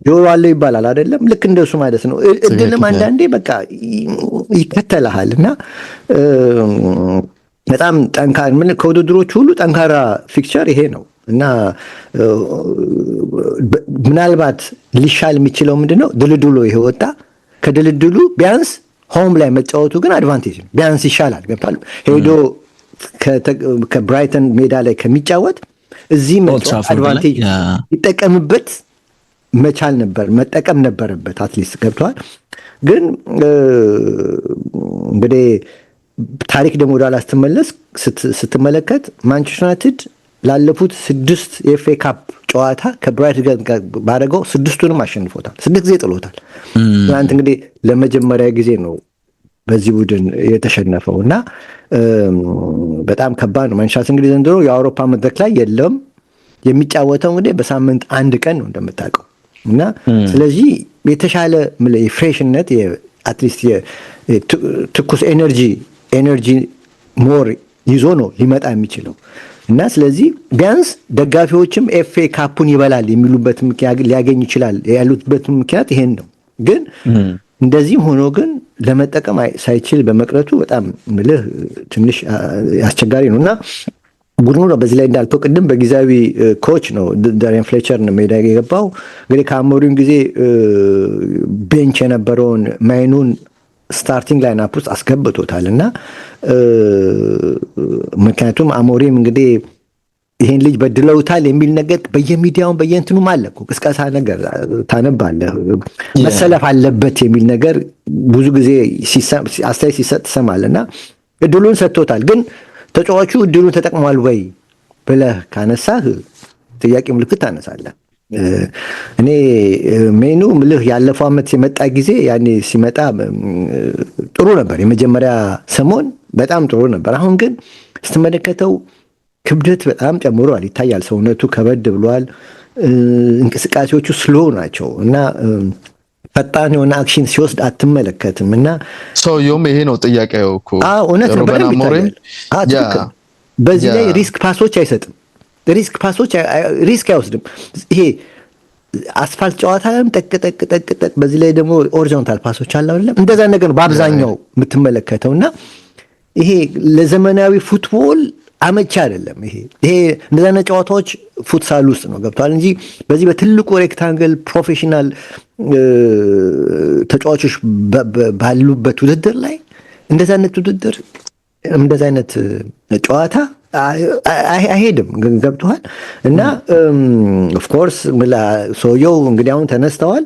ጆሮ አለው ይባላል አይደለም። ልክ እንደሱ ማለት ነው። እድልም አንዳንዴ በቃ ይከተልሃል። እና በጣም ጠንካራ ከውድድሮች ሁሉ ጠንካራ ፊክቸር ይሄ ነው። እና ምናልባት ሊሻል የሚችለው ምንድነው ድልድሉ ይሄ ወጣ። ከድልድሉ ቢያንስ ሆም ላይ መጫወቱ ግን አድቫንቴጅ ነው፣ ቢያንስ ይሻላል። ገብቷል። ሄዶ ከብራይተን ሜዳ ላይ ከሚጫወት እዚህ መጫወት አድቫንቴጅ ይጠቀምበት መቻል ነበር፣ መጠቀም ነበረበት አትሊስት። ገብቷል። ግን እንግዲህ ታሪክ ደግሞ ወደ ኋላ ስትመለከት ማንቸስተር ዩናይትድ ላለፉት 6 የኤፍኤ ካፕ ጨዋታ ከብራይተን ጋር ባደረገው 6ቱንም አሸንፎታል፣ 6 ጊዜ ጥሎታል። ትናንት እንግዲህ ለመጀመሪያ ጊዜ ነው በዚህ ቡድን የተሸነፈው እና በጣም ከባድ ነው። ማንቸስተር እንግዲህ ዘንድሮ የአውሮፓ መድረክ ላይ የለም፣ የሚጫወተው እንግዲህ በሳምንት 1 ቀን ነው እንደምታውቀው። እና ስለዚህ የተሻለ ፍሬሽነት አትሊስት ትኩስ ኤነርጂ ሞር ይዞ ነው ሊመጣ የሚችለው እና ስለዚህ ቢያንስ ደጋፊዎችም ኤፍኤ ካፑን ይበላል የሚሉበት ምክንያት ሊያገኝ ይችላል ያሉበት ምክንያት ይሄን ነው። ግን እንደዚህም ሆኖ ግን ለመጠቀም ሳይችል በመቅረቱ በጣም ትንሽ አስቸጋሪ ነው እና ቡድኑ ነው በዚህ ላይ እንዳልከው ቅድም በጊዜያዊ ኮች ነው ዳሪያን ፍሌቸር ነው ሜዳ የገባው። እንግዲህ ከአሞሪም ጊዜ ቤንች የነበረውን ማይኑን ስታርቲንግ ላይን አፕ ውስጥ አስገብቶታል እና ምክንያቱም አሞሪም እንግዲህ ይሄን ልጅ በድለውታል የሚል ነገር በየሚዲያውን በየእንትኑም አለ እኮ ቅስቀሳ ነገር ታነባለህ መሰለፍ አለበት የሚል ነገር ብዙ ጊዜ አስተያየት ሲሰጥ ትሰማለህ እና እድሉን ሰጥቶታል። ግን ተጫዋቹ እድሉን ተጠቅሟል ወይ ብለህ ካነሳህ ጥያቄ ምልክት ታነሳለህ። እኔ ሜኑ ምልህ ያለፈው ዓመት የመጣ ጊዜ ያኔ ሲመጣ ጥሩ ነበር። የመጀመሪያ ሰሞን በጣም ጥሩ ነበር። አሁን ግን ስትመለከተው ክብደት በጣም ጨምሯል፣ ይታያል። ሰውነቱ ከበድ ብሏል። እንቅስቃሴዎቹ ስሎ ናቸው እና ፈጣን የሆነ አክሽን ሲወስድ አትመለከትም እና ሰውየውም ይሄ ነው ጥያቄው እኮ እውነት ነው። በዚህ ላይ ሪስክ ፓሶች አይሰጥም። ሪስክ አይወስድም። ይሄ አስፋልት ጨዋታ ጠቅ በዚህ ላይ ደግሞ ኦሪዞንታል ፓሶች አለ አይደለም፣ እንደዛ ነገር ነው በአብዛኛው የምትመለከተው እና ይሄ ለዘመናዊ ፉትቦል አመቺ አይደለም። ይሄ እንደዛ አይነት ጨዋታዎች ፉትሳል ውስጥ ነው ገብቷል እንጂ በዚህ በትልቁ ሬክታንግል ፕሮፌሽናል ተጫዋቾች ባሉበት ውድድር ላይ እንደዛ አይነት ጨዋታ አይሄድም። ገብቷል እና ኦፍ ኮርስ ሰውየው እንግዲህ አሁን ተነስተዋል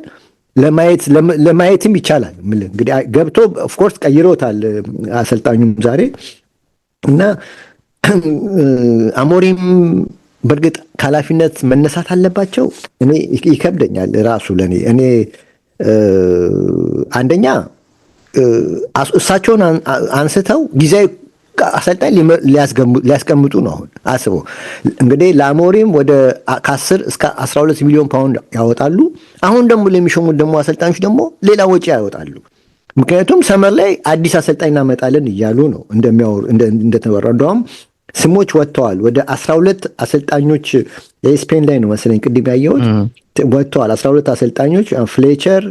ለማየትም ይቻላል። እንግዲህ ገብቶ ኦፍ ኮርስ ቀይሮታል አሰልጣኙም ዛሬ እና አሞሪም በእርግጥ ከኃላፊነት መነሳት አለባቸው። እኔ ይከብደኛል ራሱ ለኔ አንደኛ እሳቸውን አንስተው ጊዜያዊ አሰልጣኝ ሊያስቀምጡ ነው። አሁን አስበው እንግዲህ ለአሞሪም ወደ ከ10 እስከ 12 ሚሊዮን ፓውንድ ያወጣሉ። አሁን ደግሞ ለሚሾሙት ደግሞ አሰልጣኞች ደግሞ ሌላ ወጪ ያወጣሉ። ምክንያቱም ሰመር ላይ አዲስ አሰልጣኝ እናመጣለን እያሉ ነው እንደተወራ። እንደውም ስሞች ወጥተዋል። ወደ 12 አሰልጣኞች የስፔን ላይ ነው መሰለኝ ቅድም ያየሁት ወጥተዋል። 12 አሰልጣኞች ፍሌቸር፣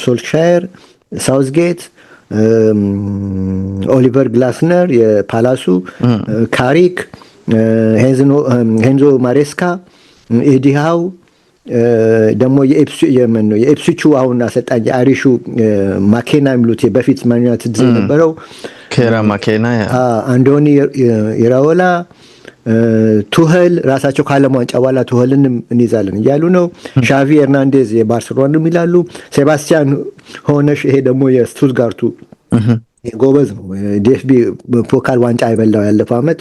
ሶልሻየር፣ ሳውዝጌት፣ ኦሊቨር ግላስነር የፓላሱ፣ ካሪክ፣ ሄንዞ ማሬስካ፣ ኤዲሃው ደግሞ የኤፕስቹ አሁን አሰልጣኝ የአሪሹ ማኬና የሚሉት በፊት ማን ዩናይትድ የነበረው ኬራ ማኬና፣ አንዶኒ ኢራኦላ፣ ቱኸል ራሳቸው ከዓለም ዋንጫ በኋላ ቱኸልንም እንይዛለን እያሉ ነው። ሻቪ ኤርናንዴዝ የባርሴሎናም ይላሉ። ሴባስቲያን ሆነሽ ይሄ ደግሞ የስቱትጋርቱ ጎበዝ ነው። ዲኤፍቢ ፖካል ዋንጫ የበላው ያለፈው ዓመት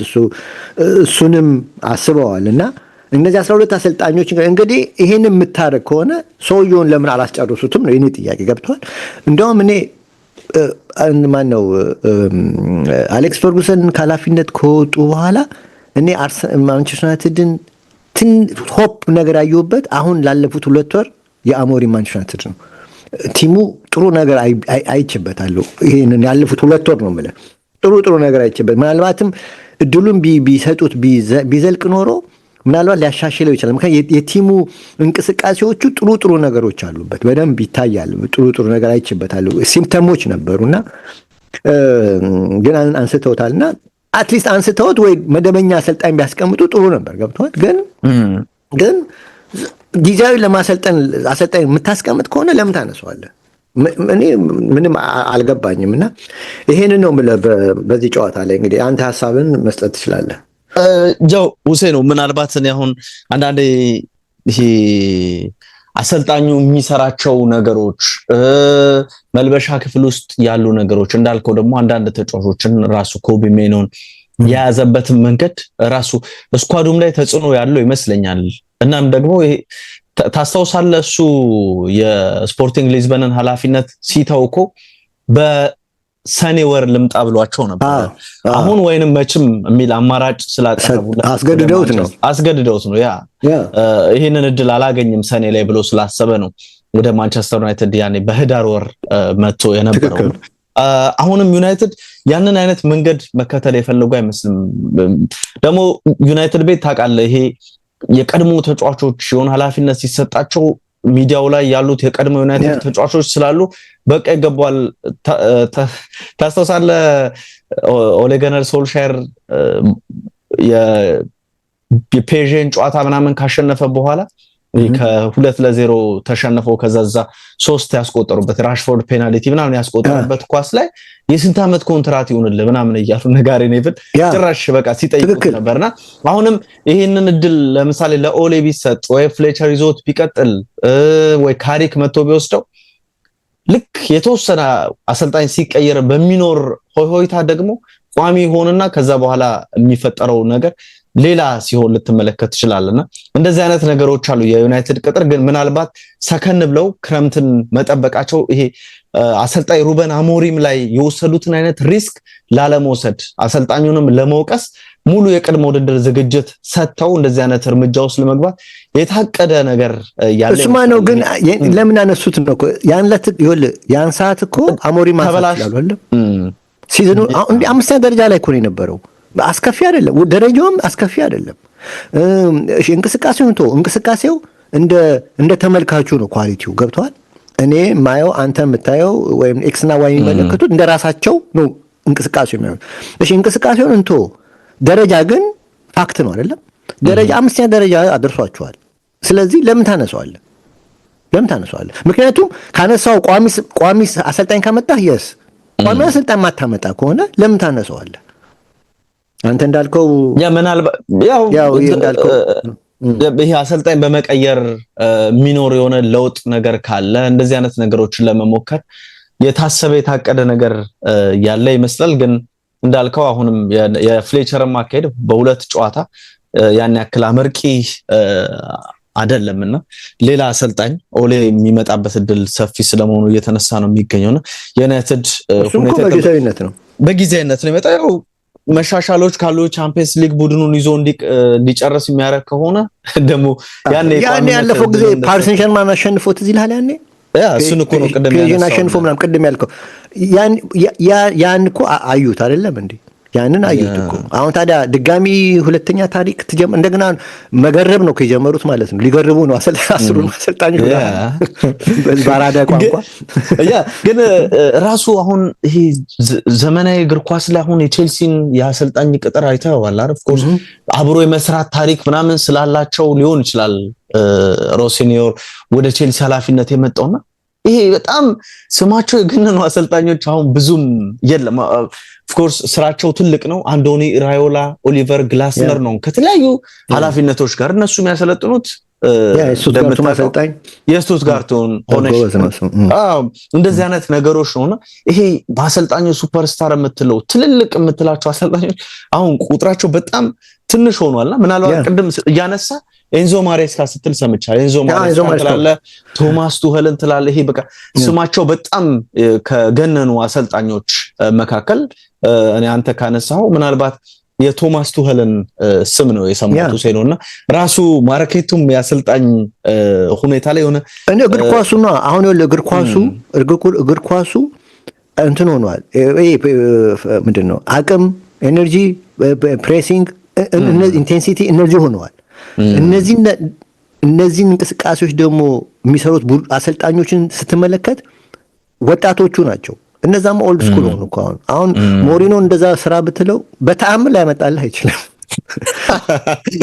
እሱንም አስበዋል እና እነዚህ 12 አሰልጣኞች እንግዲህ ይሄን የምታረግ ከሆነ ሰውየውን ለምን አላስጨርሱትም ነው የኔ ጥያቄ። ገብቷል። እንደውም እኔ ማነው አሌክስ ፈርጉሰን ከኃላፊነት ከወጡ በኋላ እኔ ማንቸስተር ዩናይትድን ሆፕ ነገር ያየሁበት አሁን ላለፉት 2 ወር የአሞሪም ማንቸስተር ዩናይትድ ነው። ቲሙ ጥሩ ነገር አይችበታለሁ። ይሄንን ያለፉት 2 ወር ነው የምልህ ጥሩ ነገር አይችበት። ምናልባትም እድሉን ቢሰጡት ቢዘልቅ ኖሮ ምናልባት ሊያሻሽለው ይችላል። ምክንያቱም የቲሙ እንቅስቃሴዎቹ ጥሩ ነገሮች አሉበት፣ በደንብ ይታያል። ጥሩ ነገር አይችበታል። ሲምፕተሞች ነበሩና ግን አንስተውታልና አትሊስት አንስተውት ወይ መደበኛ አሰልጣኝ ቢያስቀምጡ ጥሩ ነበር። ገብቷል። ግን ጊዜያዊ ለማሰልጠን አሰልጣኝ የምታስቀምጥ ከሆነ ለምን ታነሳዋለህ? እኔ ምንም አልገባኝም። እና ይሄንን ነው በዚህ ጨዋታ ላይ እንግዲህ አንተ ሀሳብን መስጠት ትችላለህ። ጃው ሁሴን ምናልባት እኔ አሁን አንዳንዴ ይሄ አሰልጣኙ የሚሰራቸው ነገሮች መልበሻ ክፍል ውስጥ ያሉ ነገሮች እንዳልከው ደግሞ አንዳንድ ተጫዋቾችን ራሱ ኮቢ ሜኖን የያዘበትን መንገድ ራሱ ስኳዱም ላይ ተጽዕኖ ያለው ይመስለኛል። እናም ደግሞ ይሄ ታስታውሳለህ እሱ የስፖርቲንግ ሊዝበንን ኃላፊነት ሲተውኮ በሰኔ ወር ልምጣ ብሏቸው ነበር። አሁን ወይንም መችም የሚል አማራጭ ስላቀረቡለት አስገድደውት ነው ያ ይሄንን እድል አላገኝም ሰኔ ላይ ብሎ ስላሰበ ነው ወደ ማንቸስተር ዩናይትድ ያኔ በህዳር ወር መጥቶ የነበረው። አሁንም ዩናይትድ ያንን አይነት መንገድ መከተል የፈለጉ አይመስልም። ደግሞ ዩናይትድ ቤት ታውቃለህ፣ ይሄ የቀድሞ ተጫዋቾች የሆነ ኃላፊነት ሲሰጣቸው ሚዲያው ላይ ያሉት የቀድሞ ዩናይትድ ተጫዋቾች ስላሉ በቃ ይገባዋል። ታስታውሳለህ ኦሌ ጉናር ሶልሻየር የፔዥን ጨዋታ ምናምን ካሸነፈ በኋላ ከ2-0 ተሸነፈው ከዛዛ 3 ያስቆጠሩበት ራሽፎርድ ፔናልቲ ምናምን ያስቆጠሩበት ኳስ ላይ የስንት ዓመት ኮንትራት ይሁንልህ ምናምን እያሉ ነጋሪ ኔቭል ጭራሽ በቃ ሲጠይቁት ነበርና አሁንም ይሄንን እድል ለምሳሌ ለኦሌ ቢሰጥ ወይ ፍሌቸር ይዞት ቢቀጥል ወይ ካሪክ መጥቶ ቢወስደው ልክ የተወሰነ አሰልጣኝ ሲቀየር በሚኖር ሆይሆይታ ደግሞ ቋሚ ሆነና ከዛ በኋላ የሚፈጠረው ነገር ሌላ ሲሆን ልትመለከት ትችላለና እንደዚህ አይነት ነገሮች አሉ። የዩናይትድ ቅጥር ግን ምናልባት ሰከን ብለው ክረምትን መጠበቃቸው ይሄ አሰልጣኝ ሩበን አሞሪም ላይ የወሰዱትን አይነት ሪስክ ላለመውሰድ አሰልጣኙንም ለመውቀስ ሙሉ የቅድመ ውድድር ዝግጅት ሰጥተው እንደዚህ አይነት እርምጃ ውስጥ ለመግባት የታቀደ ነገር ያለ እሱማ ነው። ግን ለምን አነሱት ነው ያን ሰዓት እኮ አሞሪም አሳላሉ አይደል ሲዝኑ እንደ 5ኛ ደረጃ ላይ እኮ ነው የነበረው። አስከፊ አይደለም፣ ደረጃውም አስከፊ አይደለም። እንቅስቃሴው እንደ ተመልካቹ ነው ኳሊቲው ገብቷል። እኔ ማየው አንተ የምታየው ወይም ኤክስ እና ዋይ የሚመለከቱት እንደ ራሳቸው ነው እንቅስቃሴው የሚሆነው። እሺ እንቅስቃሴውን ደረጃ ግን ፋክት ነው አይደለም። ደረጃ 5ኛ ደረጃ አድርሷቸዋል። ስለዚህ ለምን ታነሳዋለህ? ምክንያቱም ካነሳው ቋሚ አሰልጣኝ ካመጣህ ቋሚ አሰልጣኝ ማታመጣ ከሆነ ለምን ታነሳዋለህ? አንተ እንዳልከው ምናልባት ይሄ አሰልጣኝ በመቀየር የሚኖር የሆነ ለውጥ ነገር ካለ እንደዚህ አይነት ነገሮችን ለመሞከር የታሰበ የታቀደ ነገር ያለ ይመስላል። ግን እንዳልከው አሁንም የፍሌቸርም አካሄድ በሁለት ጨዋታ ያን ያክል አመርቂ አይደለምና ሌላ አሰልጣኝ ኦሌ የሚመጣበት እድል ሰፊ ስለመሆኑ እየተነሳ ነው የሚገኘውና የዩናይትድ ሁኔታ በጊዜያዊነት ነው የመጣው። መሻሻሎች ካሉ ቻምፒየንስ ሊግ ቡድኑን ይዞ እንዲጨርስ የሚያደርግ ከሆነ ደግሞ ያኔ ያለፈው ጊዜ ፓሪስ ሰን ዠርማን አሸንፎት እዚህ ላይ ያኔ እሱን እኮ ነው ቅድም አሸንፎ ምናምን ቅድም ያልከው ያን እኮ አዩት አይደለም እንዴ? ያንን አዩት እኮ። አሁን ታዲያ ድጋሚ ሁለተኛ ታሪክ እንደገና መገረብ ነው ከጀመሩት ማለት ነው። ሊገርቡ ነው አሰልጣኙን አሰልጣኞች በአራዳ ቋንቋ። ግን ራሱ አሁን ይሄ ዘመናዊ እግር ኳስ ላይ አሁን የቼልሲን የአሰልጣኝ ቅጥር አይተዋል አይደል? ኦፍ ኮርስ አብሮ የመስራት ታሪክ ምናምን ስላላቸው ሊሆን ይችላል ሮሲኒዮር ወደ ቼልሲ ኃላፊነት የመጣውና ይሄ በጣም ስማቸው የገነኑ አሰልጣኞች አሁን ብዙም የለም። ኦፍ ኮርስ ስራቸው ትልቅ ነው። አንዶኒ ራዮላ፣ ኦሊቨር ግላስነር ነው ከተለያዩ ኃላፊነቶች ጋር እነሱ የሚያሰለጥኑት የስቱትጋርቱን ሆነሽ እንደዚህ አይነት ነገሮች ነውና ይሄ በአሰልጣኙ ሱፐርስታር የምትለው ትልልቅ የምትላቸው አሰልጣኞች አሁን ቁጥራቸው በጣም ትንሽ ሆኗልና ምናልባት ቅድም እያነሳ ኤንዞ ማሬስካ ስትል ሰምቻለሁ። ኤንዞ ማሬስካ ትላለ፣ ቶማስ ቱኸልን ትላለ። ይሄ በቃ ስማቸው በጣም ከገነኑ አሰልጣኞች መካከል እኔ አንተ ካነሳው ምናልባት የቶማስ ቱኸልን ስም ነው የሰማሁት ሴኖና ራሱ ማርኬቱም ያሰልጣኝ ሁኔታ ላይ ሆነ እግር ኳሱና አሁን እግር ኳሱ እንትን ሆኗል። ምንድነው አቅም፣ ኤነርጂ፣ ፕሬሲንግ፣ ኢንቴንሲቲ እነዚህ ሆነዋል። እነዚህን እንቅስቃሴዎች ደግሞ የሚሰሩት አሰልጣኞችን ስትመለከት ወጣቶቹ ናቸው። እነዛም ኦልድ ስኩል ሆኑ እኮ አሁን ሞሪኖ እንደዛ ስራ ብትለው በተአምር ላይ ያመጣልህ አይችልም።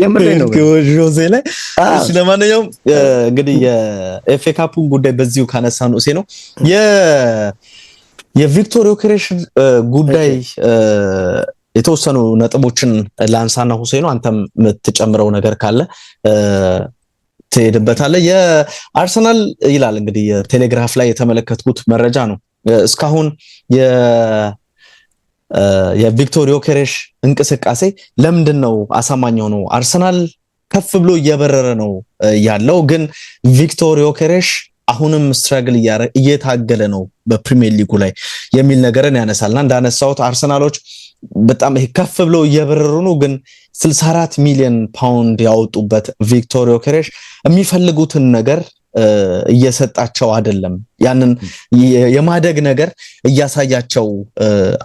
የምሬ ነው ጆዜ ላይ። እሺ ለማንኛውም እንግዲህ የኤፍኤ ካፑን ጉዳይ በዚሁ ካነሳን ነው ነው የቪክቶር ዮኬሬሽ ጉዳይ የተወሰኑ ነጥቦችን ላንሳና ሁሴኑ አንተም የምትጨምረው ነገር ካለ ትሄድበታለህ። የአርሰናል ይላል እንግዲህ የቴሌግራፍ ላይ የተመለከትኩት መረጃ ነው። እስካሁን የቪክቶር ዮኬሬሽ እንቅስቃሴ ለምንድነው አሳማኝ ሆኖ አርሰናል ከፍ ብሎ እየበረረ ነው ያለው፣ ግን ቪክቶር ዮኬሬሽ አሁንም ስትራግል እየታገለ ነው በፕሪሚየር ሊጉ ላይ የሚል ነገርን ያነሳልና እንዳነሳውት አርሰናሎች በጣም ከፍ ብለው እየበረሩ ነው፣ ግን 64 ሚሊዮን ፓውንድ ያወጡበት ቪክቶር ዮኬሬሽ የሚፈልጉትን ነገር እየሰጣቸው አይደለም፣ ያንን የማደግ ነገር እያሳያቸው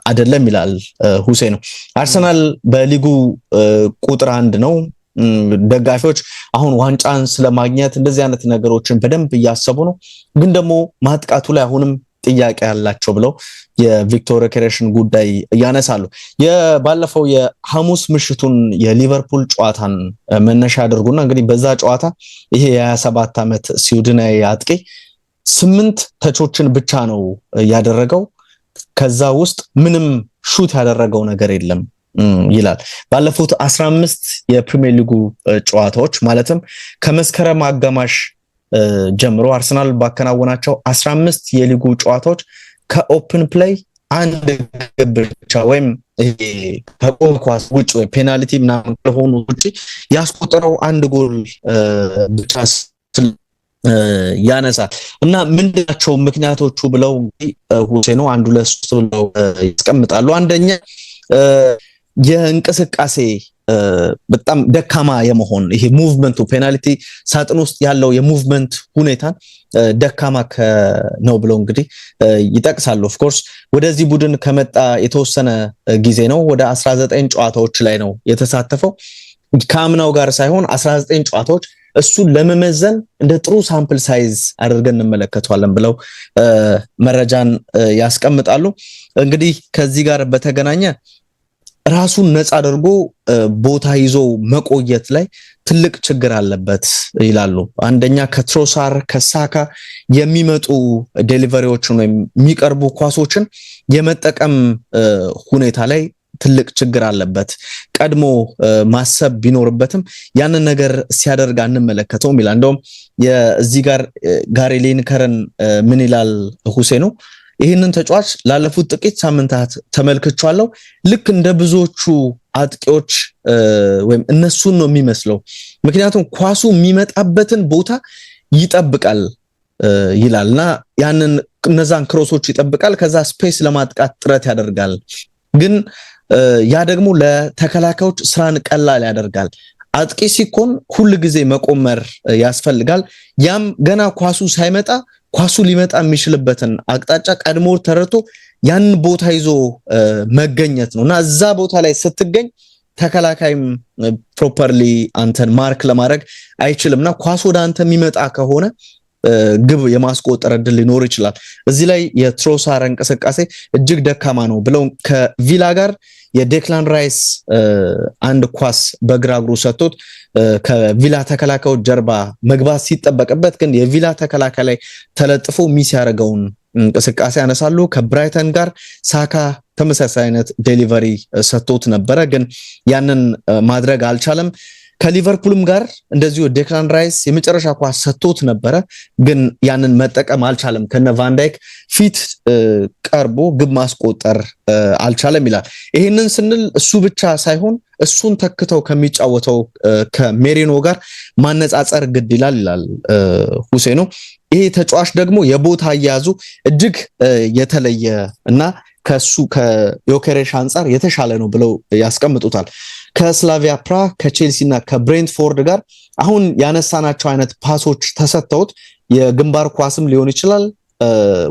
አይደለም ይላል ሁሴኑ። አርሰናል በሊጉ ቁጥር 1 ነው። ደጋፊዎች አሁን ዋንጫን ስለማግኘት እንደዚህ አይነት ነገሮችን በደንብ እያሰቡ ነው፣ ግን ደግሞ ማጥቃቱ ላይ አሁንም ጥያቄ ያላቸው ብለው የቪክቶር ዮኬሬሽን ጉዳይ ያነሳሉ። የባለፈው የሐሙስ ምሽቱን የሊቨርፑል ጨዋታን መነሻ ያደርጉና እንግዲህ በዛ ጨዋታ ይሄ የ27 ዓመት ስዊድናዊ አጥቂ 8 ተቾችን ብቻ ነው ያደረገው፣ ከዛ ውስጥ ምንም ሹት ያደረገው ነገር የለም ይላል። ባለፉት 15 የፕሪሚየር ሊጉ ጨዋታዎች ማለትም ከመስከረም አጋማሽ ጀምሮ አርሰናል ባከናወናቸው 15 የሊጉ ጨዋታዎች ከኦፕን ፕሌይ አንድ ግብ ብቻ ወይም ከቆም ኳስ ውጭ ወይ ፔናልቲ ምናምን ከሆኑ ውጭ ያስቆጠረው አንድ ጎል ብቻ ያነሳል። እና ምንድናቸው ምክንያቶቹ ብለው ሁሴኑ 1 2 3 ብለው ያስቀምጣሉ። አንደኛ የእንቅስቃሴ በጣም ደካማ የመሆን ይሄ ሙቭመንቱ ፔናልቲ ሳጥን ውስጥ ያለው የሙቭመንት ሁኔታን ደካማ ነው ብለው እንግዲህ ይጠቅሳሉ። ኦፍ ኮርስ ወደዚህ ቡድን ከመጣ የተወሰነ ጊዜ ነው። ወደ 19 ጨዋታዎች ላይ ነው የተሳተፈው። ከአምናው ጋር ሳይሆን 19 ጨዋታዎች እሱን ለመመዘን እንደ ጥሩ ሳምፕል ሳይዝ አድርገን እንመለከተዋለን ብለው መረጃን ያስቀምጣሉ። እንግዲህ ከዚህ ጋር በተገናኘ ራሱን ነፃ አድርጎ ቦታ ይዞ መቆየት ላይ ትልቅ ችግር አለበት ይላሉ። አንደኛ ከትሮሳር ከሳካ የሚመጡ ዴሊቨሪዎችን ወይም የሚቀርቡ ኳሶችን የመጠቀም ሁኔታ ላይ ትልቅ ችግር አለበት። ቀድሞ ማሰብ ቢኖርበትም ያንን ነገር ሲያደርግ አንመለከተውም ይላል። እንደውም የዚህ ጋር ጋሪ ሊንከርን ምን ይላል ሁሴኑ? ይህንን ተጫዋች ላለፉት ጥቂት ሳምንታት ተመልክቻለሁ። ልክ እንደ ብዙዎቹ አጥቂዎች ወይም እነሱን ነው የሚመስለው፣ ምክንያቱም ኳሱ የሚመጣበትን ቦታ ይጠብቃል ይላልና እነዛን ክሮሶች ይጠብቃል፣ ከዛ ስፔስ ለማጥቃት ጥረት ያደርጋል። ግን ያ ደግሞ ለተከላካዮች ስራን ቀላል ያደርጋል። አጥቂ ሲኮን ሁል ጊዜ መቆመር ያስፈልጋል። ያም ገና ኳሱ ሳይመጣ ኳሱ ሊመጣ የሚችልበትን አቅጣጫ ቀድሞ ተረድቶ ያን ቦታ ይዞ መገኘት ነውና እዛ ቦታ ላይ ስትገኝ ተከላካይም ፕሮፐርሊ አንተን ማርክ ለማድረግ አይችልምና ኳሱ ወደ አንተ የሚመጣ ከሆነ ግብ የማስቆጠር እድል ሊኖር ይችላል። እዚህ ላይ የትሮሳር እንቅስቃሴ እጅግ ደካማ ነው ብለው ከቪላ ጋር የዴክላን ራይስ አንድ ኳስ በግራ እግሩ ሰጥቶት ከቪላ ተከላካዮች ጀርባ መግባት ሲጠበቅበት ግን የቪላ ተከላካይ ላይ ተለጥፎ ሚስ ያደረገውን እንቅስቃሴ ያነሳሉ። ከብራይተን ጋር ሳካ ተመሳሳይ አይነት ዴሊቨሪ ሰጥቶት ነበረ፣ ግን ያንን ማድረግ አልቻለም። ከሊቨርፑልም ጋር እንደዚሁ ዴክላን ራይስ የመጨረሻ ኳስ ሰጥቶት ነበረ፣ ግን ያንን መጠቀም አልቻለም። ከነ ቫንዳይክ ፊት ቀርቦ ግብ ማስቆጠር አልቻለም ይላል። ይሄንን ስንል እሱ ብቻ ሳይሆን እሱን ተክተው ከሚጫወተው ከሜሪኖ ጋር ማነጻጸር ግድ ይላል ሁሴኑ። ይሄ ተጫዋች ደግሞ የቦታ አያያዙ እጅግ የተለየ እና ከሱ ከዮኬሬሽ አንፃር የተሻለ ነው ብለው ያስቀምጡታል። ከስላቪያ ፕራ ከቼልሲ እና ከብሬንትፎርድ ጋር አሁን ያነሳናቸው አይነት ፓሶች ተሰጥተውት የግንባር ኳስም ሊሆን ይችላል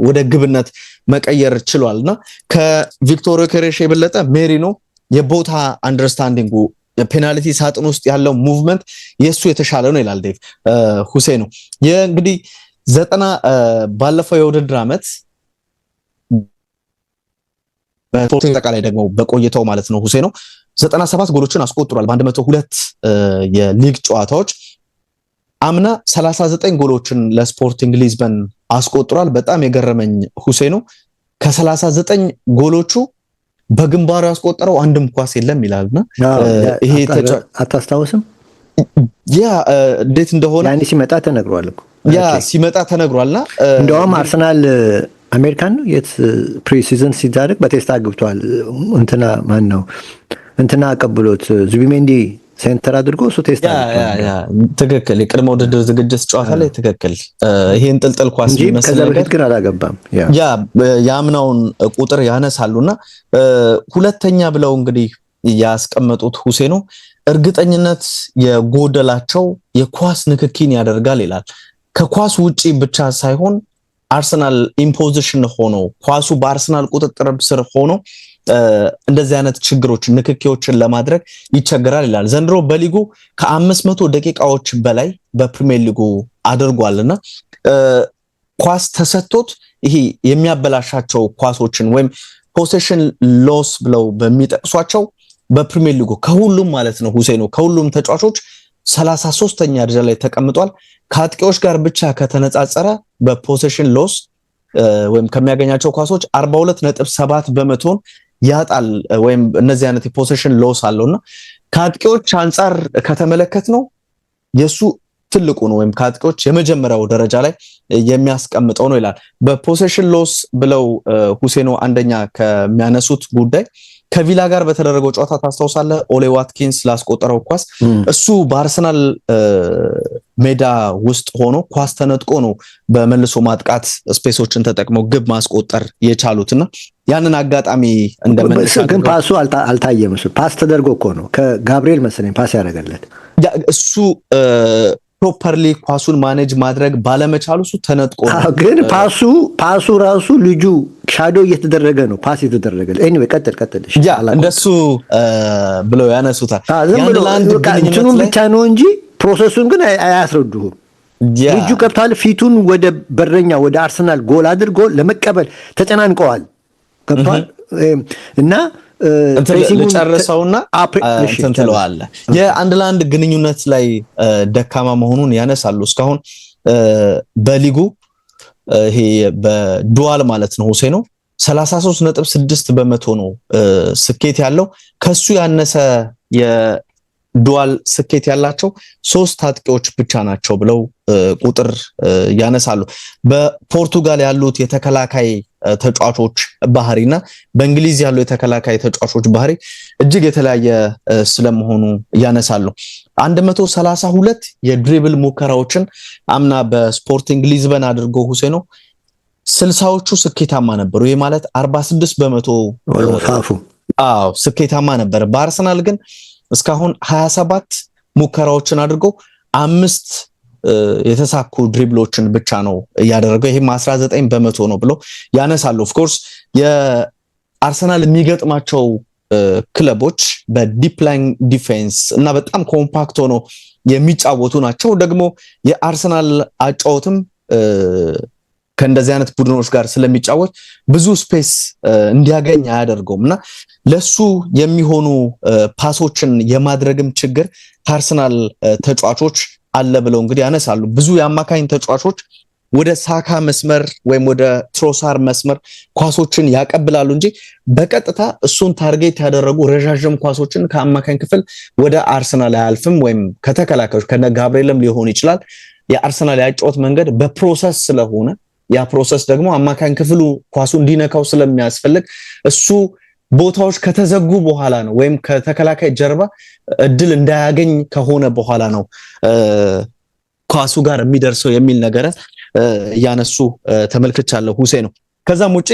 ወደ ግብነት መቀየር ችሏልና ከቪክቶር ዮኬሬሽ የበለጠ ሜሪኖ የቦታ አንደርስታንዲንጉ የፔናልቲ ሳጥን ውስጥ ያለው ሙቭመንት የሱ የተሻለ ነው ይላል ዴቭ ሁሴኑ። እንግዲህ 90 ባለፈው የውድድር ዓመት በስፖርቲንግ ጠቃላይ ደግሞ በቆይተው ማለት ነው ሁሴኑ 97 ጎሎችን አስቆጥሯል በ102 የሊግ ጨዋታዎች። አምና 39 ጎሎችን ለስፖርቲንግ ሊዝበን አስቆጥሯል። በጣም የገረመኝ ሁሴኑ ከ39 ጎሎቹ በግንባሩ ያስቆጠረው አንድም ኳስ የለም ይላልና ይሄ አታስታውስም? ያ እንዴት እንደሆነ ያኔ ሲመጣ ተነግሯል እኮ ሲመጣ ተነግሯልና እንደውም አርሰናል አሜሪካን ነው የት ፕሪሲዝን ሲዳረግ በቴስታ ግብቷል። ማን ነው አቀብሎት ዙቢሜንዲ ሴንተር አድርጎ እሱ ቴስታ ትክክል የቅድመ ውድድር ዝግጅት ጨዋታ ላይ ትክክል ይሄን ጥልጥል ኳስ ከዛ በፊት ግን አላገባም። የአምናውን ቁጥር ያነሳሉና ሁለተኛ ብለው እንግዲህ ያስቀመጡት ሁሴኑ እርግጠኝነት የጎደላቸው የኳስ ንክኪን ያደርጋል ይላል። ከኳስ ውጪ ብቻ ሳይሆን አርሰናል ኢምፖዚሽን ሆኖ ኳሱ በአርሰናል ቁጥጥር ስር ሆኖ እንደዚህ አይነት ችግሮች ንክኪዎችን ለማድረግ ይቸገራል ይላል። ዘንድሮ በሊጉ ከ500 ደቂቃዎች በላይ በፕሪሚየር ሊጉ አድርጓልና ኳስ ተሰጥቶት ይሄ የሚያበላሻቸው ኳሶችን ወይም ፖሴሽን ሎስ ብለው በሚጠቅሷቸው በፕሪሚየር ሊጉ ከሁሉም ማለት ነው ሁሴኖ ከሁሉም ተጫዋቾች 33ኛ ደረጃ ላይ ተቀምጧል። ከአጥቂዎች ጋር ብቻ ከተነጻጸረ በፖሴሽን ሎስ ወይም ከሚያገኛቸው ኳሶች 42.7% ያጣል ወይም እነዚህ አይነት የፖሴሽን ሎስ አለውና ከአጥቂዎች አንፃር ከተመለከት ነው የሱ ትልቁ ነው ወይም ከአጥቂዎች የመጀመሪያው ደረጃ ላይ የሚያስቀምጠው ነው ይላል። በፖሴሽን ሎስ ብለው ሁሴኖ አንደኛ ከሚያነሱት ጉዳይ ከቪላ ጋር በተደረገው ጨዋታ ታስታውሳለህ፣ ኦሌ ዋትኪንስ ላስቆጠረው ኳስ እሱ በአርሰናል ሜዳ ውስጥ ሆኖ ኳስ ተነጥቆ ነው በመልሶ ማጥቃት ስፔሶችን ተጠቅመው ግብ ማስቆጠር የቻሉትና ያንን አጋጣሚ እንደመነሳ ግን ፓሱ አልታየም። እሱ ፓስ ተደርጎ እኮ ነው ከጋብሪኤል መሰለኝ ፓስ ያደረገለት እሱ ፕሮፐርሊ ኳሱን ማኔጅ ማድረግ ባለመቻሉ እሱ ተነጥቆ ነው። ግን ፓሱ ራሱ ልጁ ሻዶ እየተደረገ ነው ፓስ የተደረገ። ኤኒዌይ ቀጥል እንደሱ ብለው ያነሱታል። እንትኑን ብቻ ነው እንጂ ፕሮሰሱን ግን አያስረዱህም። ልጁ ከብታል ፊቱን ወደ በረኛ ወደ አርሰናል ጎል አድርጎ ለመቀበል ተጨናንቀዋል። ከብታል እና ልጨርሰውና ተንትለዋል የአንድ ለአንድ ግንኙነት ላይ ደካማ መሆኑን ያነሳሉ። እስካሁን በሊጉ ይሄ በዱዋል ማለት ነው ሁሴኖ 33.6% ነው ስኬት ያለው። ከሱ ያነሰ የዱዋል ስኬት ያላቸው 3 አጥቂዎች ብቻ ናቸው ብለው ቁጥር ያነሳሉ። በፖርቱጋል ያሉት የተከላካይ ተጫዋቾች ባህሪና በእንግሊዝ ያሉ የተከላካይ ተጫዋቾች ባህሪ እጅግ የተለያየ ስለመሆኑ ያነሳሉ። 132 የድሪብል ሙከራዎችን አምና በስፖርቲንግ ሊዝበን አድርጎ ሁሴኖ 60ዎቹ ስኬታማ ነበሩ። ይሄ ማለት 46% ስኬታማ ነበር። በአርሰናል ግን እስካሁን 27 ሙከራዎችን አድርጎ 5 የተሳኩ ድሪብሎችን ብቻ ነው ያደረገው። ይሄም 19% ነው ብሎ ያነሳሉ። ኦፍ ኮርስ የአርሰናል የሚገጥማቸው ክለቦች በዲፕ ላይን ዲፌንስ እና በጣም ኮምፓክት ሆኖ የሚጫወቱ ናቸው። ደግሞ የአርሰናል አጫወትም ከእንደዚህ አይነት ቡድኖች ጋር ስለሚጫወት ብዙ ስፔስ እንዲያገኝ አያደርገውም እና ለሱ የሚሆኑ ፓሶችን የማድረግም ችግር ከአርሰናል ተጫዋቾች አለ ብለው እንግዲህ ያነሳሉ። ብዙ የአማካኝ ተጫዋቾች ወደ ሳካ መስመር ወይም ወደ ትሮሳር መስመር ኳሶችን ያቀብላሉ እንጂ በቀጥታ እሱን ታርጌት ያደረጉ ረዣዥም ኳሶችን ከአማካኝ ክፍል ወደ አርሰናል አያልፍም። ወይም ከተከላካዮች ከነ ጋብሪኤልም ሊሆን ይችላል። የአርሰናል ያጫወት መንገድ በፕሮሰስ ስለሆነ ያ ፕሮሰስ ደግሞ አማካኝ ክፍሉ ኳሱ እንዲነካው ስለሚያስፈልግ እሱ ቦታዎች ከተዘጉ በኋላ ነው ወይም ከተከላካይ ጀርባ እድል እንዳያገኝ ከሆነ በኋላ ነው ኳሱ ጋር የሚደርሰው የሚል ነገር ያነሱ ተመልክቻለሁ ሁሴኖ። ከዛም ውጪ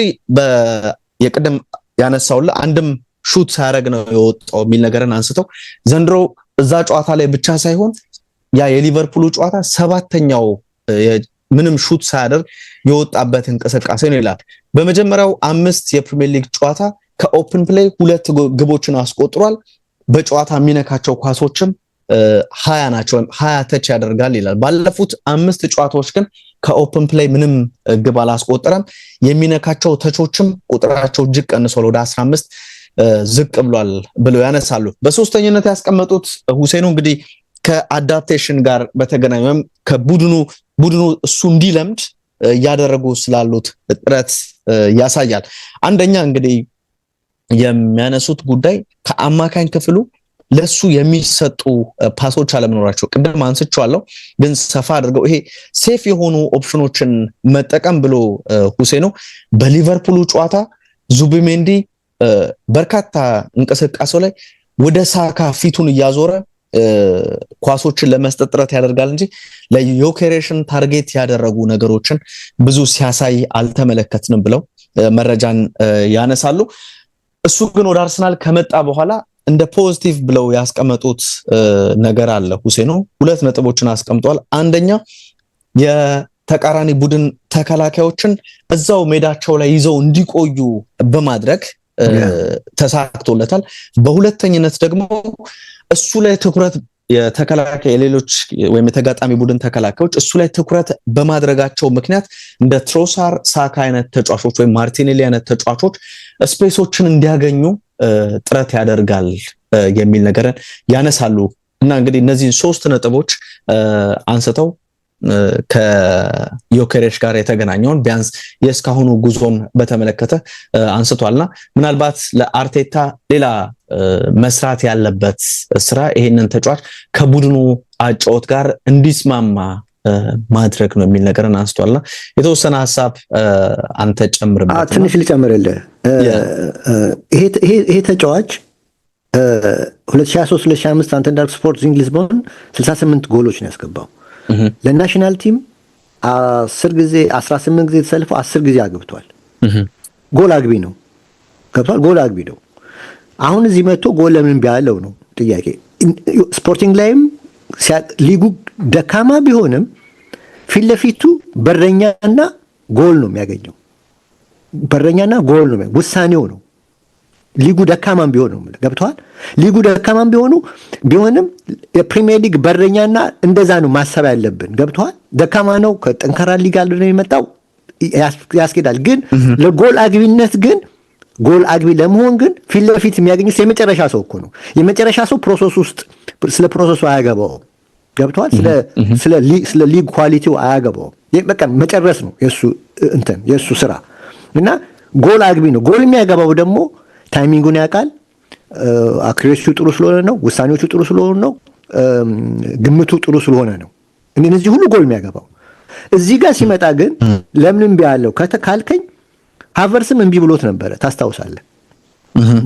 የቅድም ያነሳውላ አንድም ሹት ሳያደርግ ነው የወጣው የሚል ነገርን አንስተው ዘንድሮ እዛ ጨዋታ ላይ ብቻ ሳይሆን ያ የሊቨርፑሉ ጨዋታ 7ኛው ምንም ሹት ሳያደርግ የወጣበት እንቅስቃሴ ነው ይላል። በመጀመሪያው 5 የፕሪሚየር ሊግ ጨዋታ ከኦፕን ፕሌይ 2 ግቦችን አስቆጥሯል። በጨዋታ የሚነካቸው ኳሶችም 20 ናቸው ወይም 20 ተች ያደርጋል ይላል። ባለፉት 5 ጨዋታዎች ግን ከኦፕን ፕሌይ ምንም ግብ አላስቆጠረም። የሚነካቸው ተቾችም ቁጥራቸው እጅግ ቀንሷል፣ ወደ 15 ዝቅ ብሏል ብለው ያነሳሉ። በሶስተኝነት ያስቀመጡት ሁሴኑ እንግዲህ ከአዳፕቴሽን ጋር በተገናኘ ወይም ከቡድኑ እሱ እንዲለምድ እያደረጉ ስላሉት ጥረት ያሳያል። አንደኛ እንግዲህ የሚያነሱት ጉዳይ ከአማካኝ ክፍሉ ለሱ የሚሰጡ ፓሶች አለመኖራቸው ቅድም አንስቻለሁ፣ ግን ሰፋ አድርገው ይሄ ሴፍ የሆኑ ኦፕሽኖችን መጠቀም ብሎ ሁሴኖ በሊቨርፑሉ ጨዋታ ዙቢሜንዲ በርካታ እንቅስቃሴው ላይ ወደ ሳካ ፊቱን እያዞረ ኳሶችን ለመስጠት ጥረት ያደርጋል እንጂ ለዮኬሬሽን ታርጌት ያደረጉ ነገሮችን ብዙ ሲያሳይ አልተመለከትንም ብለው መረጃን ያነሳሉ። እሱ ግን ወደ አርሰናል ከመጣ በኋላ እንደ ፖዚቲቭ ብለው ያስቀመጡት ነገር አለ ሁሴኖ። 2 ነጥቦችን አስቀምጧል። አንደኛ የተቃራኒ ቡድን ተከላካዮችን እዛው ሜዳቸው ላይ ይዘው እንዲቆዩ በማድረግ ተሳክቶለታል። በሁለተኝነት ደግሞ እሱ ላይ ትኩረት የተከላካይ ሌሎች ወይም የተጋጣሚ ቡድን ተከላካዮች እሱ ላይ ትኩረት በማድረጋቸው ምክንያት እንደ ትሮሳር፣ ሳካ አይነት ተጫዋቾች ወይም ማርቲኔሊ አይነት ተጫዋቾች ስፔሶችን እንዲያገኙ ጥረት ያደርጋል የሚል ነገርን ያነሳሉ። እና እንግዲህ እነዚህን 3 ነጥቦች አንስተው ከዮኬሬሽ ጋር የተገናኘውን ቢያንስ የእስካሁኑ ጉዞን በተመለከተ አንስቷልና ምናልባት ለአርቴታ ሌላ መስራት ያለበት ስራ ይሄንን ተጫዋች ከቡድኑ አጫወት ጋር እንዲስማማ ማድረግ ነው የሚል ነገርን አንስቷልና የተወሰነ ሐሳብ አንተ ጨምርበት። ትንሽ ልጨምርልህ። ይሄ ተጫዋች 2023 2025 አንተ እንዳልክ ስፖርቲንግ ሊዝቦን 68 ጎሎች ነው ያስገባው። ለናሽናል ቲም 10 ጊዜ 18 ጊዜ ተሰልፎ 10 ጊዜ አግብቷል። ጎል አግቢ ነው። ገብቷል። ጎል አግቢ ነው። አሁን እዚህ መጥቶ ጎል ለምን ቢያለው ነው ጥያቄ። ስፖርቲንግ ላይም ሊጉ ደካማ ቢሆንም ፊት ለፊቱ በረኛና ጎል ነው የሚያገኘው። በረኛና ጎል ነው ውሳኔው ነው። ሊጉ ደካማም ቢሆን ነው ገብቷል። ሊጉ ደካማም ቢሆንም የፕሪሚየር ሊግ በረኛና እንደዛ ነው ማሰብ ያለብን። ገብቷል። ደካማ ነው ከጠንካራ ሊግ አለ ነው የመጣው ያስኬዳል። ግን ለጎል አግቢነት ግን ጎል አግቢ ለመሆን ግን ፊት ለፊት የሚያገኙት የመጨረሻ ሰው እኮ ነው። የመጨረሻ ሰው ፕሮሰስ ውስጥ ስለ ፕሮሰሱ አያገባውም። ገብቷል። ስለ ሊግ ኳሊቲው አያገባውም። በቃ መጨረስ ነው የሱ ስራ እና ጎል አግቢ ነው። ጎል የሚያገባው ደግሞ ታይሚንጉን ያውቃል። አክሬሲው ጥሩ ስለሆነ ነው። ውሳኔዎቹ ጥሩ ስለሆኑ ነው። ግምቱ ጥሩ ስለሆነ ነው። እነዚህ ሁሉ ጎል የሚያገባው እዚህ ጋር ሲመጣ ግን ለምን እምቢ አለው ካልከኝ ሃቨርስም እምቢ ብሎት ነበረ። ታስታውሳለህ?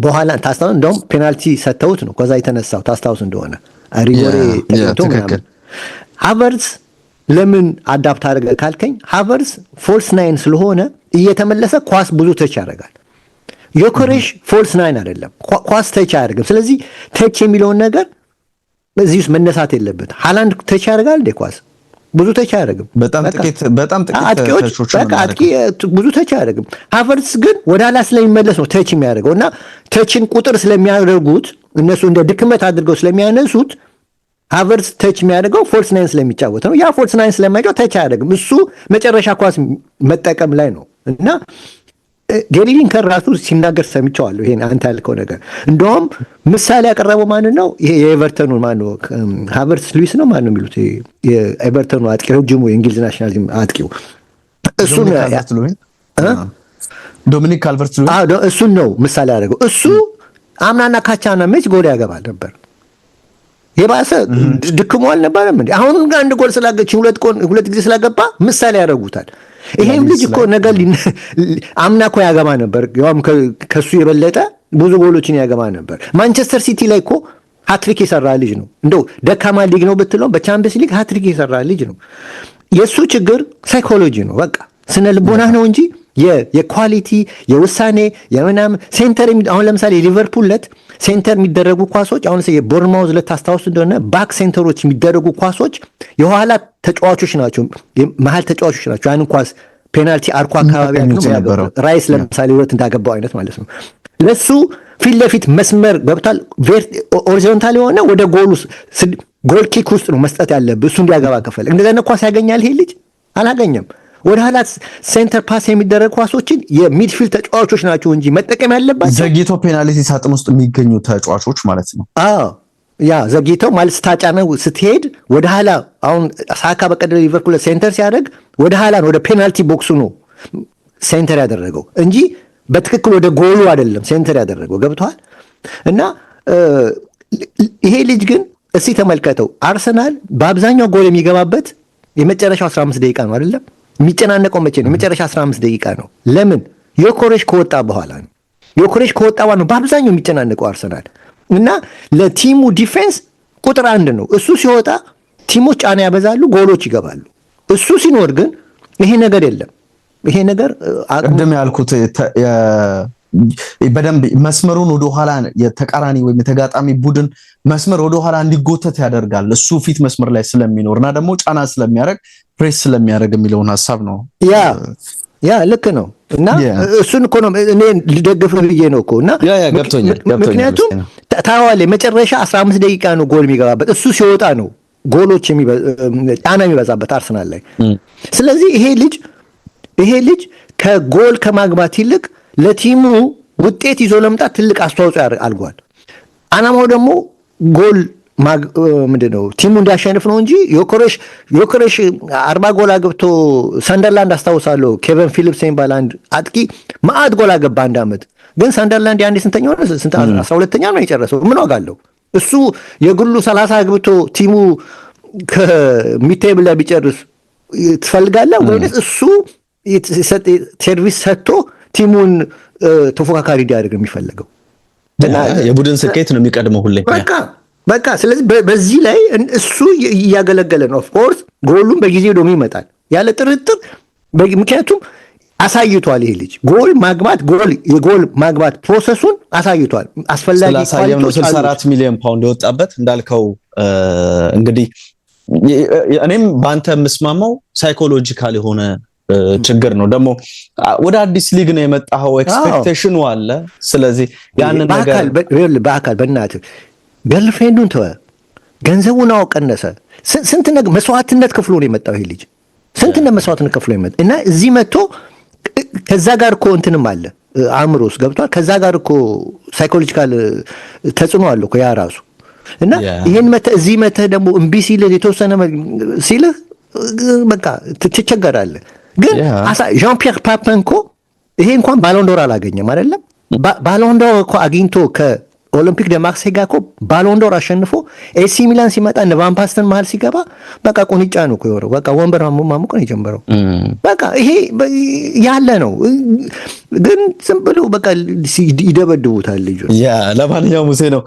በኋላ እንደውም ፔናልቲ ሰተውት ነው ከዛ የተነሳው ታስታውስ እንደሆነ ሪጎሬ ተቀምጦ ምናምን። ሃቨርስ ለምን አዳፕት አደረገ ካልከኝ ሃቨርስ ፎልስ ናይን ስለሆነ እየተመለሰ ኳስ ብዙ ተች ያደርጋል። ዮኬሬሽ ፎልስ ናይን አይደለም፣ ኳስ ተች አያደርግም። ስለዚህ ተች የሚለውን ነገር በዚህ ውስጥ መነሳት የለበት። ሃላንድ ተች ያደርጋል እንዴ? ኳስ ብዙ ተች አያደርግም። በጣም ጥቂት አጥቂ ብዙ ተች አያደርግም። ሃቨርትስ ግን ወደ ኋላ ስለሚመለስ ነው ተች የሚያደርገው እና ተችን ቁጥር ስለሚያደርጉት እነሱ እንደ ድክመት አድርገው ስለሚያነሱት ሃቨርትስ ተች የሚያደርገው ፎልስ ናይን ስለሚጫወት ነው። ያ ፎልስ ናይን ስለማይጫወት ተች አያደርግም። እሱ መጨረሻ ኳስ መጠቀም ላይ ነው እና ጌሪ ሊንከር ራሱ ሲናገር ሰምቼዋለሁ። ይሄን አንተ ያልከው ነገር እንደውም ምሳሌ ያቀረበው ማን ነው? ይሄ የኤቨርተኑ ማን ነው? ሃቨርትስ ሉዊስ ነው ማን ነው የሚሉት? የኤቨርተኑ አጥቂ ረጅሙ የእንግሊዝ ናሽናል ቲም አጥቂው እሱን ዶሚኒክ ካልቨርት ሉዊስ እሱን ነው ምሳሌ ያደረገው። እሱ አምናና ካቻና ሜች ጎል ያገባል ነበር። የባሰ ድክሞ አልነበረም እንዴ? አሁን አንድ ጎል ስላገች ሁለት ጊዜ ስላገባ ምሳሌ ያደርጉታል። ይሄም ልጅ እኮ ነገር አምና እኮ ያገባ ነበር። ያውም ከሱ የበለጠ ብዙ ጎሎችን ያገባ ነበር። ማንቸስተር ሲቲ ላይ እኮ ሃትሪክ የሰራ ልጅ ነው። እንደው ደካማ ሊግ ነው ብትለው በቻምፒየንስ ሊግ ሃትሪክ የሰራ ልጅ ነው። የሱ ችግር ሳይኮሎጂ ነው፣ በቃ ስነ ልቦና ነው እንጂ የኳሊቲ የውሳኔ የምናምን ሴንተር አሁን ለምሳሌ ሊቨርፑል ለት ሴንተር የሚደረጉ ኳሶች አሁን የቦርንማውዝ ለት ታስታውሱ እንደሆነ ባክ ሴንተሮች የሚደረጉ ኳሶች የኋላ ተጫዋቾች ናቸው፣ መሀል ተጫዋቾች ናቸው። ያን ኳስ ፔናልቲ አርኮ አካባቢ ያለው ራይስ ለምሳሌ ሁለት እንዳገባው አይነት ማለት ነው። ለሱ ፊት ለፊት መስመር ገብቷል። ሆሪዞንታል የሆነ ወደ ጎል ኪክ ውስጥ ነው መስጠት ያለብህ እሱ እንዲያገባ ከፈለ። እንደዛ ነው ኳስ ያገኛል ይሄ ልጅ አላገኘም። ወደ ኋላ ሴንተር ፓስ የሚደረግ ኳሶችን የሚድፊልድ ተጫዋቾች ናቸው እንጂ መጠቀም ያለባቸው ዘግይቶ ፔናልቲ ሳጥን ውስጥ የሚገኙ ተጫዋቾች ማለት ነው። ያ ዘግይተው ማለት ስታጫነው ስትሄድ ወደ ኋላ አሁን ሳካ በቀደም ሊቨርፑል ሴንተር ሲያደርግ ወደ ኋላ ነው ወደ ፔናልቲ ቦክሱ ነው ሴንተር ያደረገው እንጂ በትክክል ወደ ጎሉ አይደለም ሴንተር ያደረገው። ገብቷል። እና ይሄ ልጅ ግን እስቲ ተመልከተው፣ አርሰናል በአብዛኛው ጎል የሚገባበት የመጨረሻው 15 ደቂቃ ነው አይደለም? የሚጨናነቀው መቼ ነው? የመጨረሻ 15 ደቂቃ ነው። ለምን? ዮኬሬሽ ከወጣ በኋላ ነው። ዮኬሬሽ ከወጣ በኋላ ነው በአብዛኛው የሚጨናነቀው አርሰናል። እና ለቲሙ ዲፌንስ ቁጥር 1 ነው። እሱ ሲወጣ ቲሞች ጫና ያበዛሉ፣ ጎሎች ይገባሉ። እሱ ሲኖር ግን ይሄ ነገር የለም። ይሄ ነገር ቅድም ያልኩት በደንብ መስመሩን ወደ ኋላ የተቃራኒ ወይም የተጋጣሚ ቡድን መስመር ወደ ኋላ እንዲጎተት ያደርጋል። እሱ ፊት መስመር ላይ ስለሚኖርና ደግሞ ጫና ስለሚያደርግ ፕሬስ ስለሚያደርግ የሚለውን ሐሳብ ነው። ያ ልክ ነው እና እሱን እኮ ነው እኔ ልደግፍ ብዬ ነው እኮ እና ገብቶኛል። ምክንያቱም ታዋለህ መጨረሻ 15 ደቂቃ ነው ጎል የሚገባበት እሱ ሲወጣ ነው ጎሎች ጫና የሚበዛበት አርሰናል ላይ። ስለዚህ ይሄ ልጅ ከጎል ከማግባት ይልቅ ለቲሙ ውጤት ይዞ ለመምጣት ትልቅ አስተዋጽኦ አድርጓል። አላማው ደግሞ ጎል ምንድነው ቲሙ እንዲያሸንፍ ነው እንጂ ዮከሬሽ 40 ጎል አገብቶ ሰንደርላንድ አስታውሳለሁ ኬቨን ፊሊፕስ የሚባል አንድ አጥቂ ማአት ጎል አገባ አንድ ዓመት። ግን ሰንደርላንድ ያንዴ ስንተኛ ሆነ? 12ኛ ነው የጨረሰው። ምን ዋጋ አለው? እሱ የግሉ 30 አግብቶ ቲሙ ከሚቴብል ላይ ቢጨርስ ትፈልጋለህ ወይስ እሱ ሰርቪስ ሰጥቶ ቲሙን ተፎካካሪ እንዲያደርግ የሚፈልገው? የቡድን ስኬት ነው የሚቀድመው ሁሌ። በቃ ስለዚህ በዚህ ላይ እሱ እያገለገለ ነው። ኦፍ ኮርስ ጎሉም በጊዜው ደግሞ ይመጣል ያለ ጥርጥር። ምክንያቱም አሳይቷል ይሄ ልጅ የጎል ማግባት ፕሮሰሱን አሳይቷል። አስፈላጊ ነው 64 ሚሊዮን ፓውንድ የወጣበት እንዳልከው። እንግዲህ እኔም በአንተ የምስማማው ሳይኮሎጂካል የሆነ ችግር ነው። ደግሞ ወደ አዲስ ሊግ ነው የመጣው፣ ኤክስፔክቴሽኑ አለ። ስለዚህ ያንን ነገር በአካል በእናትህ ገርልፍሬንዱን ተወ፣ ገንዘቡን ቀነሰ፣ ስንት ነገር መስዋዕትነት ከፍሎ ነው የመጣው ይሄ ልጅ። ስንት መስዋዕትነት ከፍሎ የመጣ እና እዚህ መጥቶ ከዛ ጋር እኮ እንትንም አለ አእምሮስ ገብቷል። ከዛ ጋር እኮ ሳይኮሎጂካል ተጽዕኖ አለ እኮ ያ ራሱ እና ይሄን እዚህ መተህ ደግሞ እምቢ ሲልህ የተወሰነ ሲልህ በቃ ትቸገራለህ። ግን ዣን ፒየር ፓፐን እኮ ይሄ እንኳን ባሎንዶር አላገኘም አይደለም። ባሎንዶር እኮ አግኝቶ ኦሎምፒክ ደ ማርሴይ ጋር እኮ ባሎንዶር አሸንፎ ኤሲ ሚላን ሲመጣ እነ ቫን ፓስተን መሀል ሲገባ በቃ ቁንጫ ነው እኮ የወረው። በቃ ወንበር ማሞቅ ነው የጀመረው። በቃ ይሄ ያለ ነው። ግን ዝም ብለው በቃ ይደበድቡታል ልጁ። ለማንኛውም ሙሴ ነው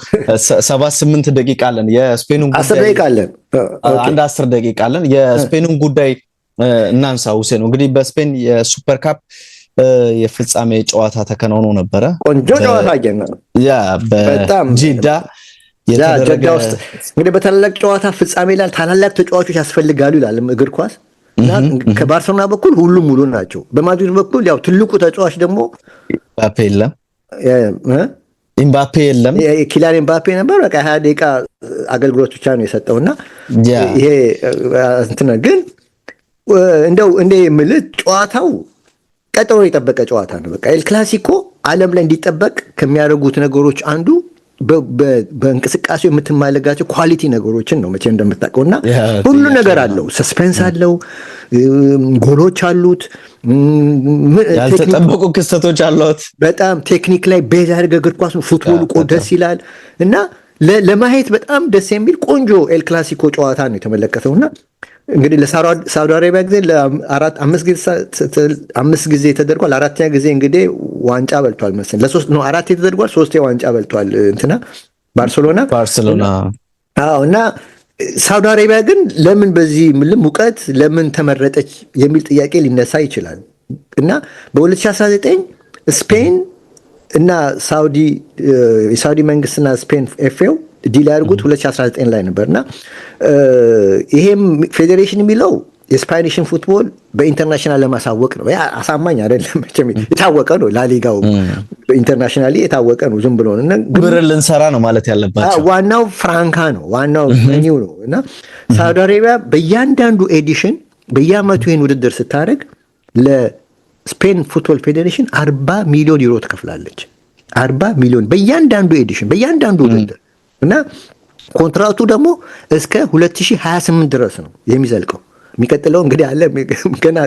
78 ደቂቃ አለን። የስፔኑን ጉዳይ 10 ደቂቃ አለን። አንድ 10 ደቂቃ አለን። የስፔኑን ጉዳይ እናንሳ። ሙሴ ነው እንግዲህ በስፔን የሱፐር ካፕ የፍጻሜ ጨዋታ ተከናውኖ ነበረ። ቆንጆ ጨዋታ አየና በጂዳ የተደረገ ውስጥ እንግዲህ በታላላቅ ጨዋታ ፍጻሜ ላይ ታላላቅ ተጫዋቾች ያስፈልጋሉ ይላል እግር ኳስ። ከባርሴሎና በኩል ሁሉም ሙሉ ናቸው። በማድሪድ በኩል ያው ትልቁ ተጫዋች ደግሞ ኤምባፔ የለም፣ ኪሊያን ኤምባፔ ነበር። በቃ 20 ደቂቃ አገልግሎት ብቻ ነው የሰጠውና ይሄ እንትን ግን እንደው የምልህ ጨዋታው ቀጠሮ የጠበቀ ጨዋታ ነው። በቃ ኤል ክላሲኮ ዓለም ላይ እንዲጠበቅ ከሚያደርጉት ነገሮች አንዱ በእንቅስቃሴው የምትማለጋቸው ኳሊቲ ነገሮችን ነው መቼም እንደምታውቀውና ሁሉ ነገር አለው። ሰስፔንስ አለው፣ ጎሎች አሉት፣ ያልተጠበቁ ክስተቶች አሉት። በጣም ቴክኒክ ላይ ቤዝ ያደርገ እግር ኳስ ፉትቦሉ ደስ ይላል እና ለማየት በጣም ደስ የሚል ቆንጆ ኤል ክላሲኮ ጨዋታ ነው የተመለከተውና እንግዲህ ለሳውዲ አረቢያ ጊዜ አምስት ጊዜ ተደርጓል። አራተኛ ጊዜ እንግዲህ ዋንጫ በልቷል መሰለኝ። አራት ተደርጓል፣ 3 ዋንጫ በልቷል እንትና ባርሴሎና። አዎ እና ሳውዲ አረቢያ ግን ለምን በዚህ ሙቀት ለምን ተመረጠች የሚል ጥያቄ ሊነሳ ይችላል እና በ2019 ስፔን እና የሳውዲ መንግስትና ስፔን ኤፍኤው ዲል ያድርጉት 2019 ላይ ነበርና ይሄም ፌዴሬሽን የሚለው የስፓኒሽን ፉትቦል በኢንተርናሽናል ለማሳወቅ ነው። ያ አሳማኝ አይደለም መቼም የታወቀ ነው። ላሊጋው ኢንተርናሽናሊ የታወቀ ነው። ዝም ብሎ ነው ግብር ልንሰራ ነው ማለት ያለባቸው። ዋናው ፍራንካ ነው፣ ዋናው ሜኒው ነው እና ሳውዲ አረቢያ በእያንዳንዱ ኤዲሽን በየአመቱ ይህን ውድድር ስታደርግ ለስፔን ፉትቦል ፌዴሬሽን 40 ሚሊዮን ዩሮ ትከፍላለች። 40 ሚሊዮን በእያንዳንዱ ኤዲሽን በእያንዳንዱ ውድድር እና ኮንትራቱ ደግሞ እስከ 2028 ድረስ ነው የሚዘልቀው። የሚቀጥለው እንግዲህ አለ ገና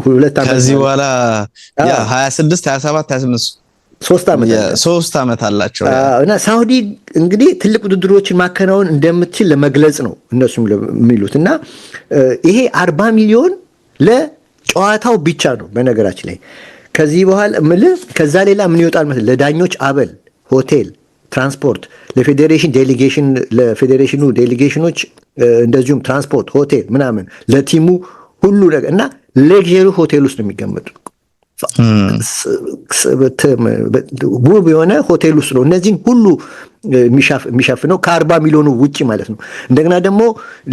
2 ዓመት ከዚህ በኋላ 26 27 28 3 ዓመት አላቸው እና ሳውዲ እንግዲህ ትልቅ ውድድሮችን ማከናወን እንደምትችል ለመግለጽ ነው እነሱም የሚሉት እና ይሄ 40 ሚሊዮን ለጨዋታው ብቻ ነው። በነገራችን ላይ ከዚህ በኋላ ከዛ ሌላ ምን ይወጣል መሰለህ? ለዳኞች አበል፣ ሆቴል፣ ትራንስፖርት፣ ለፌዴሬሽኑ ዴሊጌሽኖች እንደዚሁም ትራንስፖርት፣ ሆቴል ምናምን ለቲሙ ሁሉ ነገር እና ሌክዠሪ ሆቴል ውስጥ ነው የሚቀመጡት። ውብ የሆነ ሆቴል ውስጥ ነው እነዚህን ሁሉ የሚሸፍነው ከ40 ሚሊዮኑ ውጪ ማለት ነው። እንደገና ደግሞ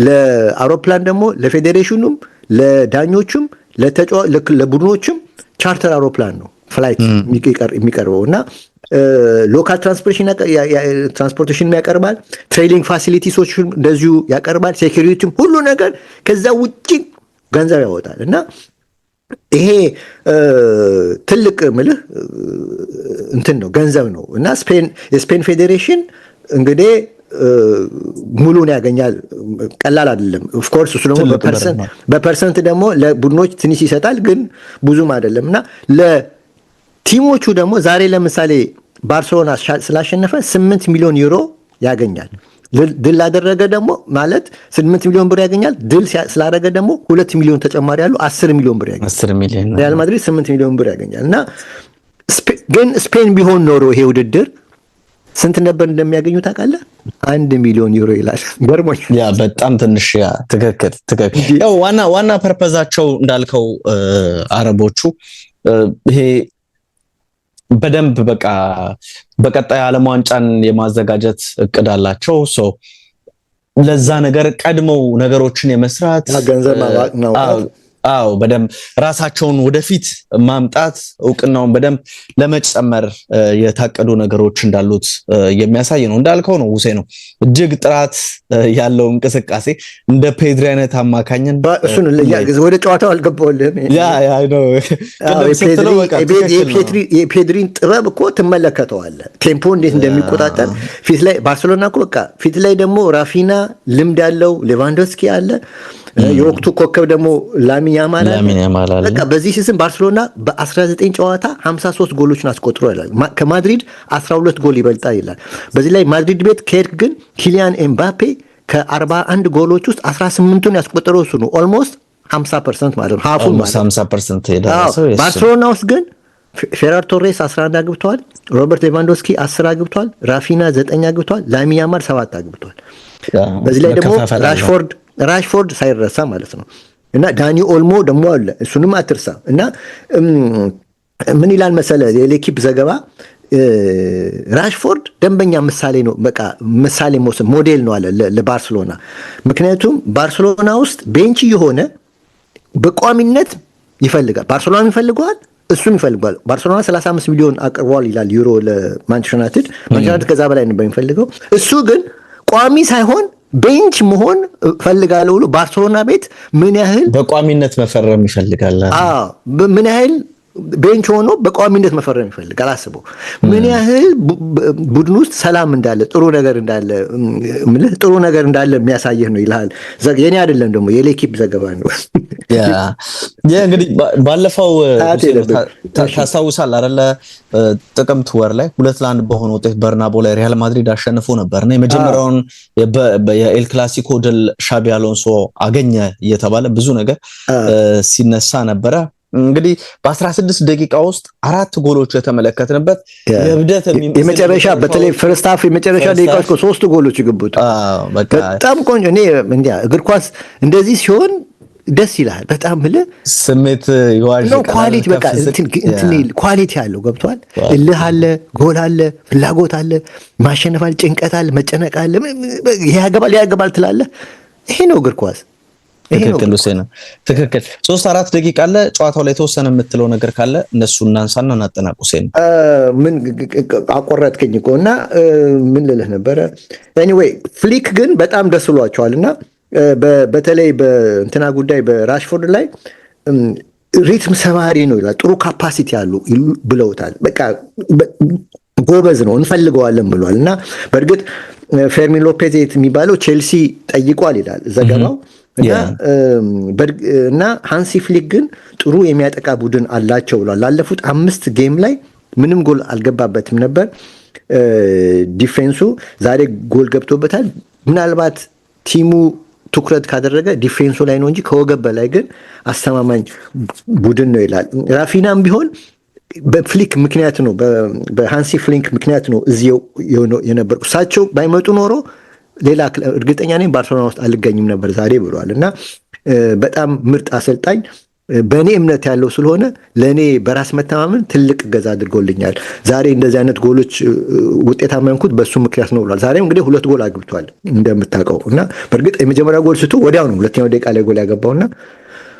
ለአውሮፕላን ደግሞ ለፌዴሬሽኑም ለዳኞቹም ለቡድኖችም ቻርተር አውሮፕላን ነው ፍላይት የሚቀርበው እና ሎካል ትራንስፖርቴሽን ያቀርባል። ትሬኒንግ ፋሲሊቲሶች እንደዚሁ ያቀርባል። ሴኩሪቲም ሁሉ ነገር ከዛ ውጪ ገንዘብ ያወጣል እና ይሄ ትልቅ ምልህ እንትን ነው ገንዘብ ነው እና የስፔን ፌዴሬሽን እንግዲህ ሙሉን ያገኛል። ቀላል አይደለም። ኦፍ ኮርስ እሱ ደግሞ በፐርሰንት ደግሞ ለቡድኖች ትንሽ ይሰጣል፣ ግን ብዙም አይደለም እና ለቲሞቹ ደግሞ ዛሬ ለምሳሌ ባርሴሎና ስላሸነፈ 8 ሚሊዮን ዩሮ ያገኛል። ድል ላደረገ ደግሞ ማለት 8 ሚሊዮን ብር ያገኛል። ድል ስላደረገ ደግሞ 2 ሚሊዮን ተጨማሪ ያሉ 10 ሚሊዮን ብር ያገኛል። ሪያል ማድሪድ 8 ሚሊዮን ብር ያገኛል እና ግን ስፔን ቢሆን ኖሮ ይሄ ውድድር ስንት ነበር እንደሚያገኙ ታውቃለህ? 1 ሚሊዮን ዩሮ ይላል። ገርሞኝ ያ በጣም ትንሽ ያ ትክክል። ያው ዋና ፐርፐዛቸው እንዳልከው አረቦቹ ይሄ በደንብ በቃ በቀጣይ ዓለም ዋንጫን የማዘጋጀት እቅድ አላቸው። ለዛ ነገር ቀድመው ነገሮችን የመስራት ገንዘብ ማዋቅ ነው። አዎ በደንብ ራሳቸውን ወደፊት ማምጣት እውቅናውን በደንብ ለመጨመር የታቀዱ ነገሮች እንዳሉት የሚያሳይ ነው። እንዳልከው ነው ውሴ ነው እጅግ ጥራት ያለው እንቅስቃሴ እንደ ፔድሪ አይነት አማካኝን እሱን ወደ ጨዋታው አልገባሁልህም። የፔድሪን ጥበብ እኮ ትመለከተዋለህ። ቴምፖ እንዴት እንደሚቆጣጠር ፊት ላይ ባርሴሎና እኮ በቃ ፊት ላይ ደግሞ ራፊና ልምድ ያለው ሌቫንዶስኪ አለ። የወቅቱ ኮከብ ደግሞ ላሚን ያማል አለ። በቃ በዚህ ሲዝን ባርሴሎና በ19 ጨዋታ 53 ጎሎችን አስቆጥሮ ይላል። ከማድሪድ 12 ጎል ይበልጣል ይላል። በዚህ ላይ ማድሪድ ቤት ከሄድክ ግን ኪሊያን ኤምባፔ ከ41 ጎሎች ውስጥ 18ቱን ያስቆጠረው እሱ ነው። ኦልሞስት 50% ማለት ነው። ሀፉን ማለት 50% የደረሰው ባርሴሎና ውስጥ ግን ፌራር ቶሬስ 11 አግብቷል። ሮበርት ሌቫንዶስኪ 10 አግብቷል። ራፊና 9 አግብቷል። ላሚን ያማል 7 አግብቷል። በዚህ ላይ ደግሞ ራሽፎርድ ሳይረሳ ማለት ነው እና ዳኒ ኦልሞ ደግሞ አለ። እሱንም አትርሳ እና ምን ይላል መሰለ የሌኪፕ ዘገባ ራሽፎርድ ደንበኛ ምሳሌ ነው። በቃ ምሳሌ ሞዴል ነው አለ ለባርሴሎና። ምክንያቱም ባርሴሎና ውስጥ ቤንች የሆነ በቋሚነት ይፈልጋል። ባርሴሎና ይፈልገዋል፣ እሱም ይፈልጋል። ባርሴሎና 35 ሚሊዮን አቅርቧል ይላል ዩሮ ለማንቸስተር ዩናይትድ ከዛ በላይ ነበር የሚፈልገው። እሱ ግን ቋሚ ሳይሆን ቤንች መሆን ፈልጋለሁ ብሎ ባርሴሎና ቤት ምን ያህል በቋሚነት መፈረም ይፈልጋል። ምን ያህል ቤንች ሆኖ በቋሚነት መፈረም ይፈልጋል። አስበው ምን ያህል ቡድን ውስጥ ሰላም እንዳለ ጥሩ ነገር እንዳለ የሚያሳየህ ነው ይልሃል። የኔ አይደለም ደግሞ የሌኪፕ ዘገባ ነው። እንግዲህ ባለፈው ታስታውሳል አይደለ? ጥቅምት ወር ላይ 2-1 በሆነ ውጤት በርናቦ ላይ ሪያል ማድሪድ አሸንፎ ነበርና የመጀመሪያውን የኤል ክላሲኮ ድል ሻቢ አሎንሶ አገኘ እየተባለ ብዙ ነገር ሲነሳ ነበረ። እንግዲህ በ16 ደቂቃ ውስጥ 4 ጎሎች የተመለከትንበት የብደት የመጨረሻ በተለይ ፈርስት ሃፍ የመጨረሻ ደቂቃዎች 3 ጎሎች ይገቡት በጣም ቆንጆ። እኔ እንዴ እግር ኳስ እንደዚህ ሲሆን ደስ ይላል በጣም ብለ ስሜት ይዋጅ ነው። ኳሊቲ በቃ እንትን ኳሊቲ ያለው ገብቷል። እልህ አለ፣ ጎል አለ፣ ፍላጎት አለ፣ ማሸነፍ አለ፣ ጭንቀት አለ፣ መጨነቅ አለ። ይሄ ያገባል ትላለህ። ይሄ ነው እግር ኳስ። ትክክል ነው። ትክክል 3-4 ደቂቃ አለ ጨዋታው ላይ ተወሰነ የምትለው ነገር ካለ እነሱ እናንሳና እናጠናቁ። ምን አቆረጥከኝ እኮ እና ምን ልልህ ነበረ። ኤኒዌይ ፍሊክ ግን በጣም ደስ ብሏቸዋልና በተለይ በእንትና ጉዳይ በራሽፎርድ ላይ ሪትም ሰባሪ ነው ይላል። ጥሩ ካፓሲቲ አሉ ብለውታል። በቃ ጎበዝ ነው እንፈልገዋለን ብሏል። እና በእርግጥ ፌርሚን ሎፔዝ የሚባለው ቼልሲ ጠይቋል ይላል ዘገባው። እና ሃንሲ ፍሊክ ግን ጥሩ የሚያጠቃ ቡድን አላቸው ብሏል። ላለፉት 5 ጌም ላይ ምንም ጎል አልገባበትም ነበር ዲፌንሱ። ዛሬ ጎል ገብቶበታል። ምናልባት ቲሙ ትኩረት ካደረገ ዲፌንሱ ላይ ነው እንጂ ከወገብ በላይ ግን አስተማማኝ ቡድን ነው ይላል። ራፊናም ቢሆን በፍሊክ ምክንያት ነው በሃንሲ ፍሊክ ምክንያት ነው እዚህ የነበርኩ። እሳቸው ባይመጡ ኖሮ ሌላ እርግጠኛ ነኝ ባርሴሎና ውስጥ አልገኝም ነበር ዛሬ ብሏል። እና በጣም ምርጥ አሰልጣኝ በእኔ እምነት ያለው ስለሆነ ለእኔ በራስ መተማመን ትልቅ እገዛ አድርጎልኛል። ዛሬ እንደዚህ አይነት ጎሎች ውጤታማ የሆንኩት በሱ ምክንያት ነው ብሏል። ዛሬም እንግዲህ 2 ጎል አግብቷል እንደምታውቀው እና በእርግጥ የመጀመሪያ ጎል ስቶ ወዲያው ነው ሁለተኛው ደቂቃ ላይ ጎል ያገባውና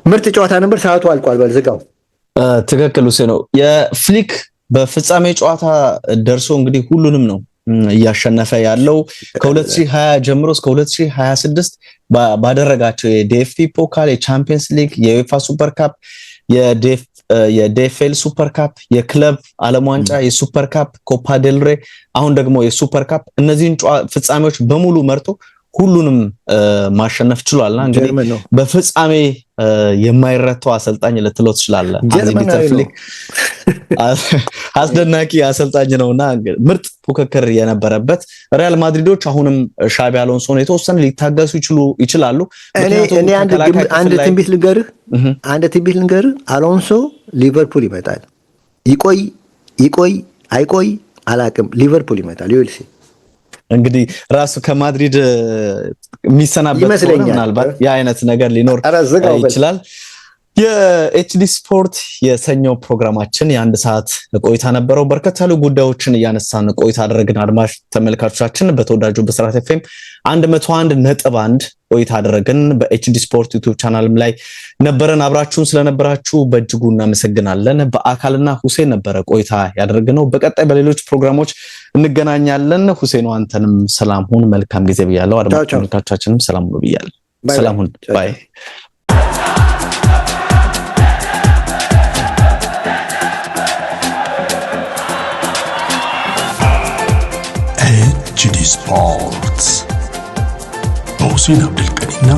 ምርጥ ጨዋታ ነበር። ሰዓቱ አልቋል። በልዝጋው ትክክል ነው። የፍሊክ በፍጻሜ ጨዋታ ደርሶ እንግዲህ ሁሉንም ነው እያሸነፈ ያለው ከ2020 ጀምሮ እስከ 2026 ባደረጋቸው የዲኤፍቢ ፖካል፣ የቻምፒየንስ ሊግ፣ የዩኤፋ ሱፐር ካፕ፣ የዲኤፍኤል ሱፐር ካፕ፣ የክለብ ዓለም ዋንጫ፣ የሱፐር ካፕ፣ ኮፓ ዴል ሬ፣ አሁን ደግሞ የሱፐር ካፕ እነዚህን ፍጻሜዎች በሙሉ መርቶ ሁሉንም ማሸነፍ ችሏልና እንግዲህ በፍጻሜ የማይረታው አሰልጣኝ ልትለው ትችላለህ። ፍሊክ አስደናቂ አሰልጣኝ ነውና ምርጥ ፉክክር የነበረበት ሪያል ማድሪዶች አሁንም ሻቢ አሎንሶን የተወሰነ ሊታገሱ ይችላሉ። እኔ አንድ ትንቢት ልንገርህ አሎንሶ ሊቨርፑል ይመጣል። ይቆይ አይቆይ አላቅም። ሊቨርፑል ይመጣል። ዩኤልሲ እንግዲህ ራሱ ከማድሪድ የሚሰናበት ምናልባት የአይነት ነገር ሊኖር ይችላል። የኤችዲ ስፖርት የሰኞው ፕሮግራማችን የ1 ሰዓት ቆይታ ነበረው። በርከት ያሉ ጉዳዮችን እያነሳን ቆይታ አደረግን። አድማጭ ተመልካቾቻችን በተወዳጁ ብስራት ኤፍኤም 101.1 ቆይታ አደረግን። በኤችዲ ስፖርት ዩቲዩብ ቻናልም ላይ ነበረን። አብራችሁን ስለነበራችሁ በእጅጉ እናመሰግናለን። በአካልና ሁሴን ነበረ ቆይታ ያደረግነው። በቀጣይ በሌሎች ፕሮግራሞች እንገናኛለን። ሁሴን አንተንም ሰላም ሁን፣ መልካም ጊዜ ብያለሁ። አድማጭ ተመልካቾቻችንም ሰላም ሁኑ ብያለሁ። ሰላም ሁን። ባይ ኤችዲ ስፖርት በሁሴን አብዱልቀኒና